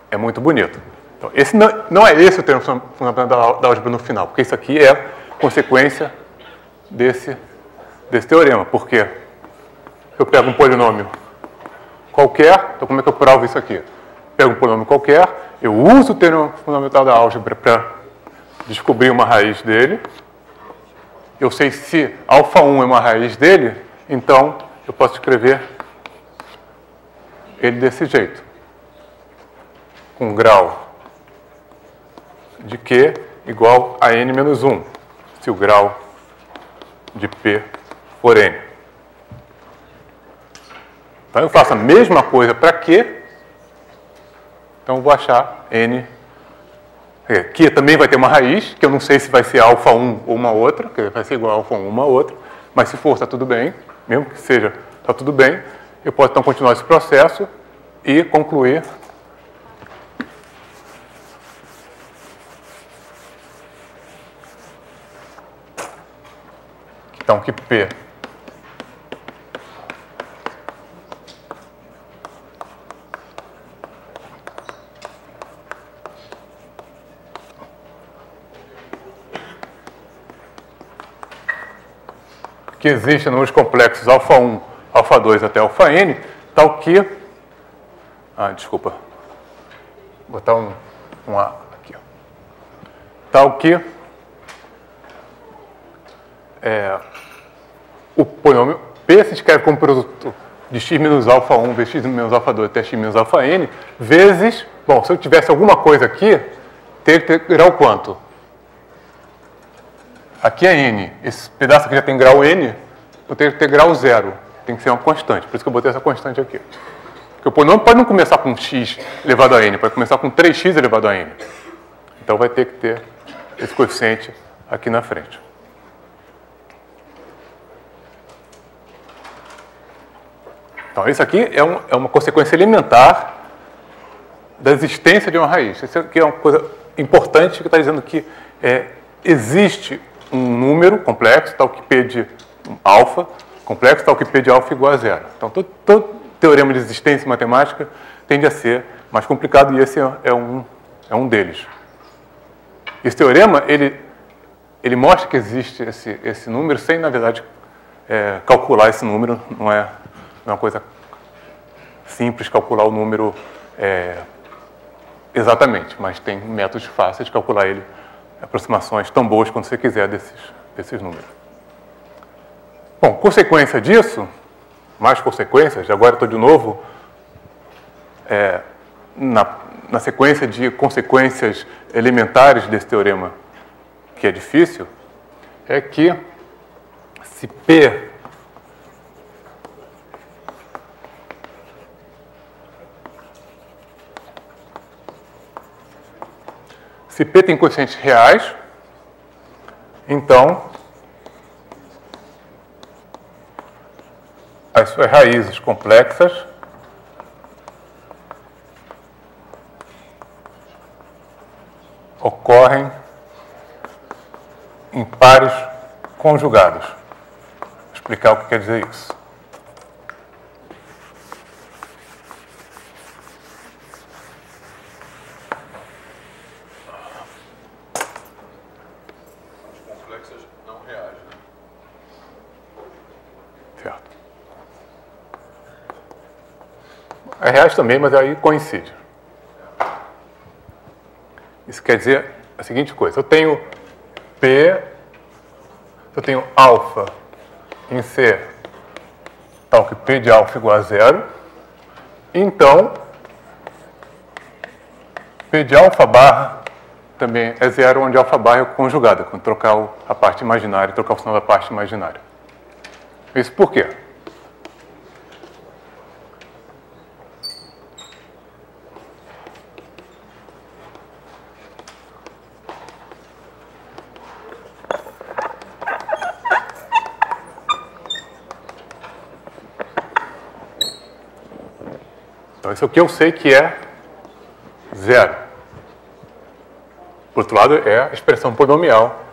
é muito bonito. Então, esse não é esse o termo fundamental da álgebra no final, porque isso aqui é consequência desse teorema. Porque eu pego um polinômio qualquer, então como é que eu provo isso aqui? Pego um polinômio qualquer, eu uso o termo fundamental da álgebra para descobrir uma raiz dele. Eu sei se α1 é uma raiz dele, então eu posso escrever ele desse jeito. Com grau de Q igual a n menos 1, se o grau de P for n. Então eu faço a mesma coisa para Q, então eu vou achar n. Q também vai ter uma raiz, que eu não sei se vai ser α1 ou uma outra, que vai ser igual a α1 ou uma outra, mas se for, está tudo bem, mesmo que seja, está tudo bem. Eu posso então continuar esse processo e concluir então que P que existem números complexos alfa 1, alfa 2 até alfa n, tal que... desculpa. Vou botar um A aqui. Ó. Tal que o polinômio P se escreve como produto de x menos alfa 1 vezes x menos alfa 2 até x menos alfa n, vezes... Bom, se eu tivesse alguma coisa aqui, teria que ter grau quanto? Aqui é n. Esse pedaço aqui já tem grau n, eu tenho que ter grau 0. Tem que ser uma constante. Por isso que eu botei essa constante aqui. Porque o polinômio pode não começar com x elevado a n, pode começar com 3x elevado a n. Então vai ter que ter esse coeficiente aqui na frente. Então, isso aqui é uma consequência elementar da existência de uma raiz. Isso aqui é uma coisa importante que está dizendo que existe um número complexo, tal que P de alfa, complexo, tal que P de alfa igual a 0. Então, todo teorema de existência matemática tende a ser mais complicado e esse é um deles. Esse teorema, ele mostra que existe esse número sem, na verdade, calcular esse número. Não é uma coisa simples calcular o número exatamente, mas tem métodos fáceis de calcular ele, aproximações tão boas quanto você quiser desses números. Bom, consequência disso, mais consequências, agora estou de novo na sequência de consequências elementares desse teorema, que é difícil, é que se P tem coeficientes reais, então as suas raízes complexas ocorrem em pares conjugados. Vou explicar o que quer dizer isso. É reais também, mas aí coincide. Isso quer dizer a seguinte coisa. Eu tenho P, eu tenho alfa em C, tal que P de alfa igual a 0. Então, P de alfa barra também é 0, onde alfa barra é conjugada, quando trocar a parte imaginária, trocar o sinal da parte imaginária. Isso por quê? Então, isso aqui eu sei que é 0. Por outro lado, é a expressão polinomial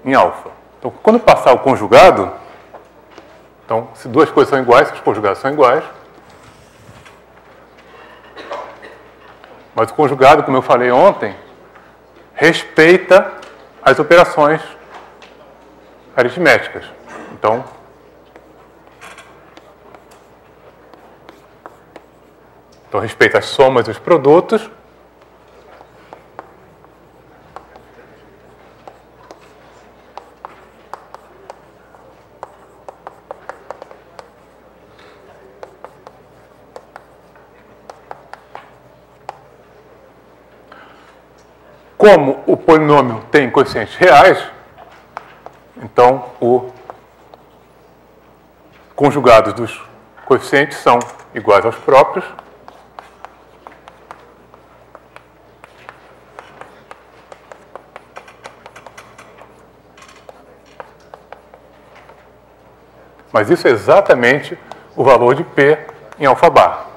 em alfa. Então, quando passar o conjugado, então, se duas coisas são iguais, se os conjugados são iguais, mas o conjugado, como eu falei ontem, respeita as operações aritméticas. Então, respeita as somas e os produtos. Como o polinômio tem coeficientes reais, então o conjugado dos coeficientes são iguais aos próprios. Mas isso é exatamente o valor de P em alfa barra.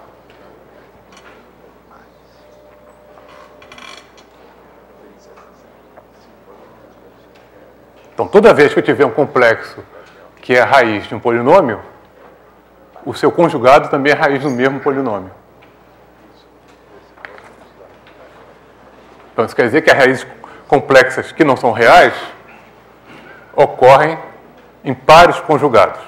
Então, toda vez que eu tiver um complexo que é a raiz de um polinômio, o seu conjugado também é a raiz do mesmo polinômio. Então, isso quer dizer que as raízes complexas que não são reais ocorrem em pares conjugados.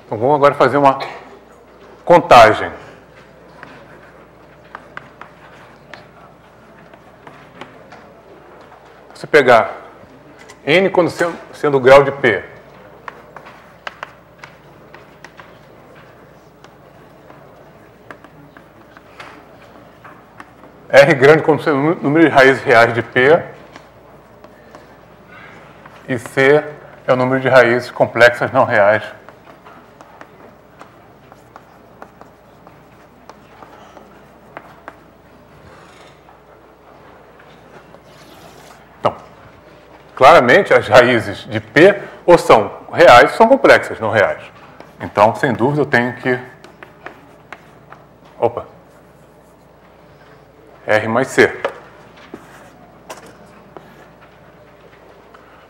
Então, vamos agora fazer uma contagem. Se pegar n quando sendo o grau de P, R grande quando sendo o número de raízes reais de P, e C é o número de raízes complexas não reais. Então, claramente as raízes de P ou são reais ou são complexas não reais. Então, sem dúvida, eu tenho que... Opa! R mais C.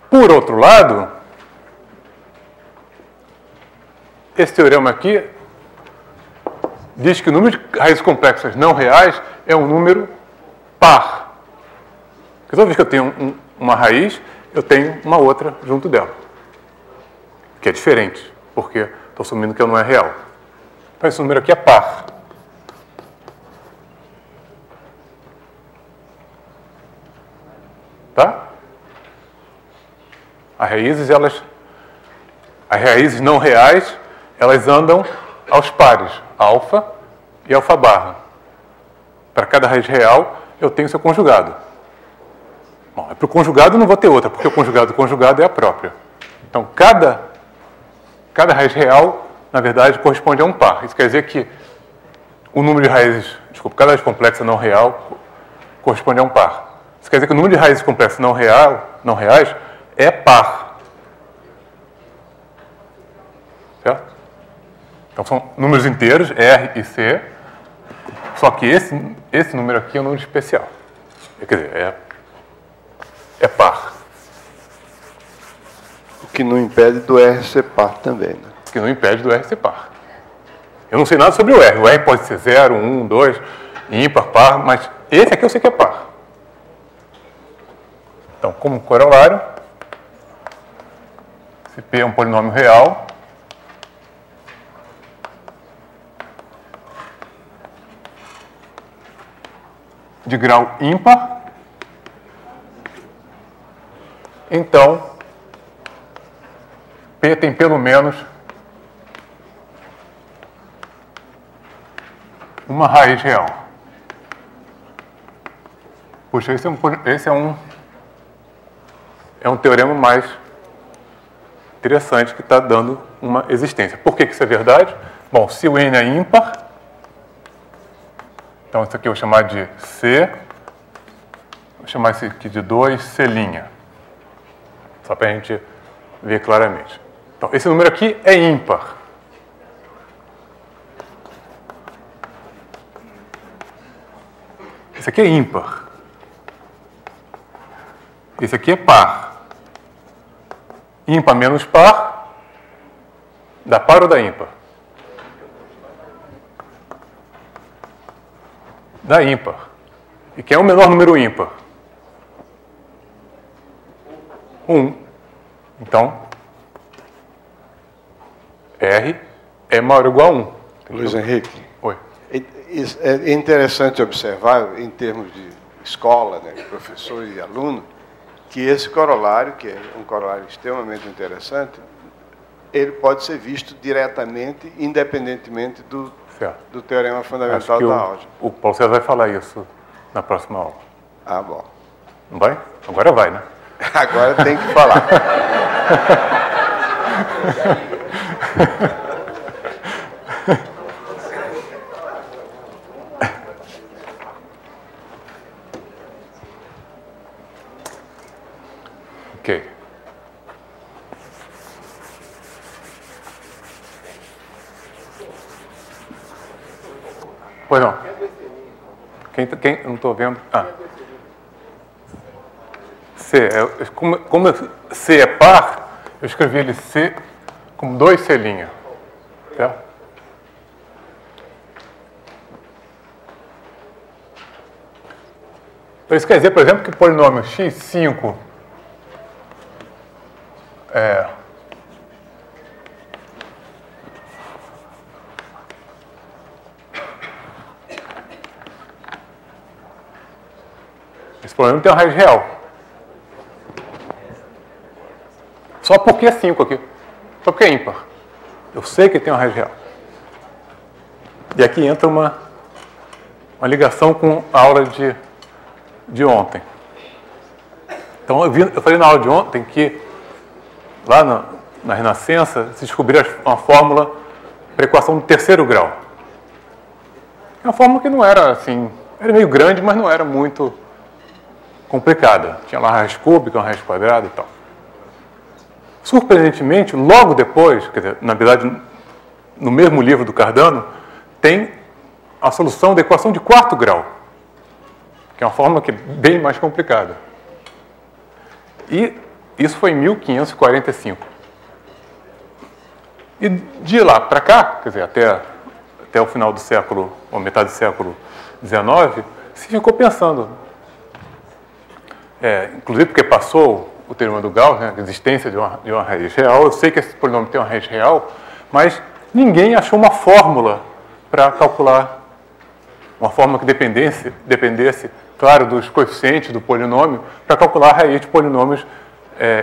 Por outro lado, esse teorema aqui diz que o número de raízes complexas não reais é um número par. Porque toda vez que eu tenho uma raiz, eu tenho uma outra junto dela, que é diferente, porque estou assumindo que ela não é real. Então, esse número aqui é par. Tá? As raízes não reais, elas andam aos pares, alfa e alfa barra. Para cada raiz real, eu tenho seu conjugado. Bom, para o conjugado eu não vou ter outra, porque o conjugado é a própria. Então, cada raiz real, na verdade, corresponde a um par. Isso quer dizer que o número de raízes, cada raiz complexa não real corresponde a um par. Isso quer dizer que o número de raízes complexas não reais é par. Certo? Então, são números inteiros, R e C, só que esse número aqui é um número especial. Quer dizer, é par. O que não impede do R ser par também, né? O que não impede do R ser par. Eu não sei nada sobre o R. O R pode ser 0, 1, 2, ímpar, par, mas esse aqui eu sei que é par. Então, como corolário, se P é um polinômio real, de grau ímpar, então P tem pelo menos uma raiz real. Puxa, esse é um teorema mais interessante que está dando uma existência. Por que isso é verdade? Bom, se o n é ímpar, então isso aqui eu vou chamar de C, vou chamar isso aqui de 2C', só para a gente ver claramente. Então, esse número aqui é ímpar. Esse aqui é ímpar. Esse aqui é par. Ímpar menos par, dá par ou dá ímpar? Dá ímpar. E quem é o menor número ímpar? 1. Então, R é maior ou igual a 1. Luiz Henrique. Oi. É interessante observar, em termos de escola, né, professor e aluno, que esse corolário, que é um corolário extremamente interessante, ele pode ser visto diretamente, independentemente do teorema fundamental da álgebra. O Paulo César vai falar isso na próxima aula. Ah, bom. Não vai? Agora vai, né? Agora tem que falar. Ok. Pois não. Quem não estou vendo? Ah. C. Como C é par, eu escrevi ele C como 2C'. Certo? Então isso quer dizer, por exemplo, que o polinômio x5 esse polinômio tem uma raiz real. Só porque é 5 aqui. Só porque é ímpar. Eu sei que tem uma raiz real. E aqui entra uma ligação com a aula de ontem. Então, eu falei na aula de ontem que lá na Renascença se descobriu uma fórmula para a equação do terceiro grau. É uma fórmula que não era assim, era meio grande, mas não era muito complicada. Tinha lá a raiz cúbica, uma raiz quadrada e tal. Surpreendentemente, logo depois, quer dizer, na verdade, no mesmo livro do Cardano, tem a solução da equação de quarto grau, que é uma fórmula que é bem mais complicada. E isso foi em 1545. E de lá para cá, quer dizer, até o final do século, ou metade do século XIX, se ficou pensando, inclusive porque passou o teorema do Gauss, né, a existência de uma raiz real. Eu sei que esse polinômio tem uma raiz real, mas ninguém achou uma fórmula para calcular, uma fórmula que dependesse, claro, dos coeficientes do polinômio, para calcular a raiz de polinômios,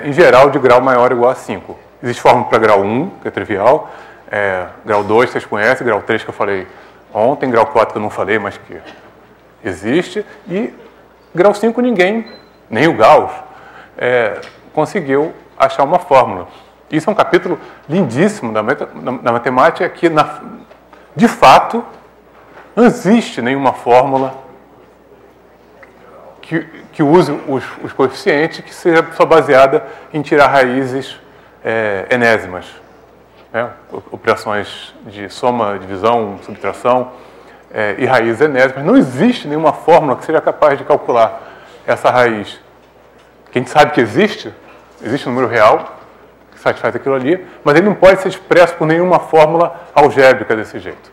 em geral, de grau maior ou igual a 5. Existe fórmula para grau 1, que é trivial, grau 2, vocês conhecem, grau 3 que eu falei ontem, grau 4 que eu não falei, mas que existe, e grau 5 ninguém, nem o Gauss, conseguiu achar uma fórmula. Isso é um capítulo lindíssimo da matemática, que, de fato, não existe nenhuma fórmula que use os coeficientes que seja só baseada em tirar raízes enésimas. Operações de soma, divisão, subtração e raízes enésimas. Não existe nenhuma fórmula que seja capaz de calcular essa raiz. Que a gente sabe que existe um número real que satisfaz aquilo ali, mas ele não pode ser expresso por nenhuma fórmula algébrica desse jeito.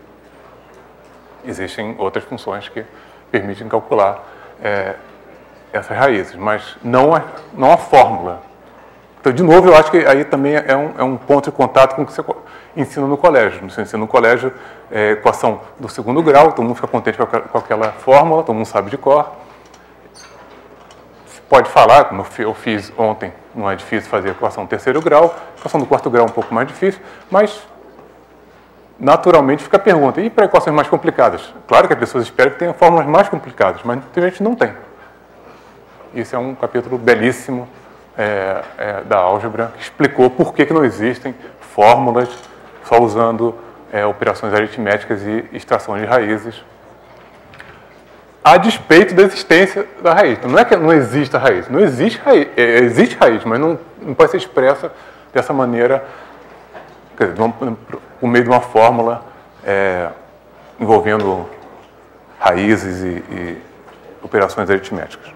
Existem outras funções que permitem calcular essas raízes, mas não a fórmula. Então, de novo, eu acho que aí também é um ponto de contato com o que você ensina no colégio. Você ensina no colégio equação do segundo grau, todo mundo fica contente com aquela fórmula, todo mundo sabe de cor. Pode falar, como eu fiz ontem, não é difícil fazer a equação do terceiro grau, a equação do quarto grau é um pouco mais difícil, mas naturalmente fica a pergunta, e para equações mais complicadas? Claro que as pessoas esperam que tenha fórmulas mais complicadas, mas muita gente não tem. Isso é um capítulo belíssimo da álgebra, que explicou por que não existem fórmulas só usando operações aritméticas e extração de raízes, a despeito da existência da raiz. Então, não é que não exista raiz. Não existe raiz. Existe raiz, mas não pode ser expressa dessa maneira, quer dizer, por meio de uma fórmula envolvendo raízes e operações aritméticas.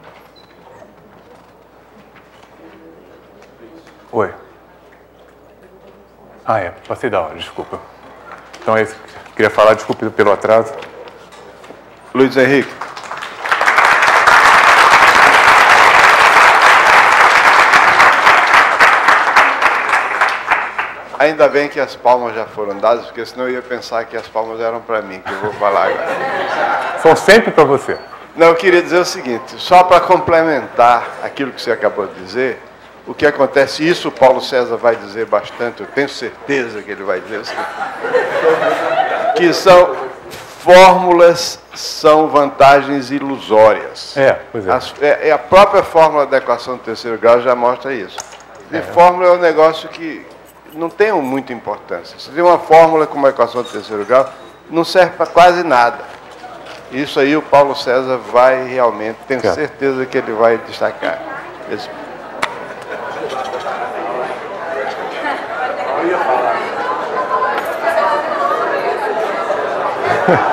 Oi. Passei da hora, desculpa. Então é isso que eu queria falar, desculpe pelo atraso. Luiz Henrique. Ainda bem que as palmas já foram dadas, porque senão eu ia pensar que as palmas eram para mim, que eu vou falar agora. São sempre para você. Não, eu queria dizer o seguinte, só para complementar aquilo que você acabou de dizer, o que acontece, isso o Paulo César vai dizer bastante, eu tenho certeza que ele vai dizer o seguinte, que são fórmulas, são vantagens ilusórias. Pois é. A própria fórmula da equação do terceiro grau já mostra isso. E fórmula é um negócio que não tem muita importância. Se tem uma fórmula como a equação do terceiro grau, não serve para quase nada. Isso aí o Paulo César vai realmente, tenho certeza que ele vai destacar. Ha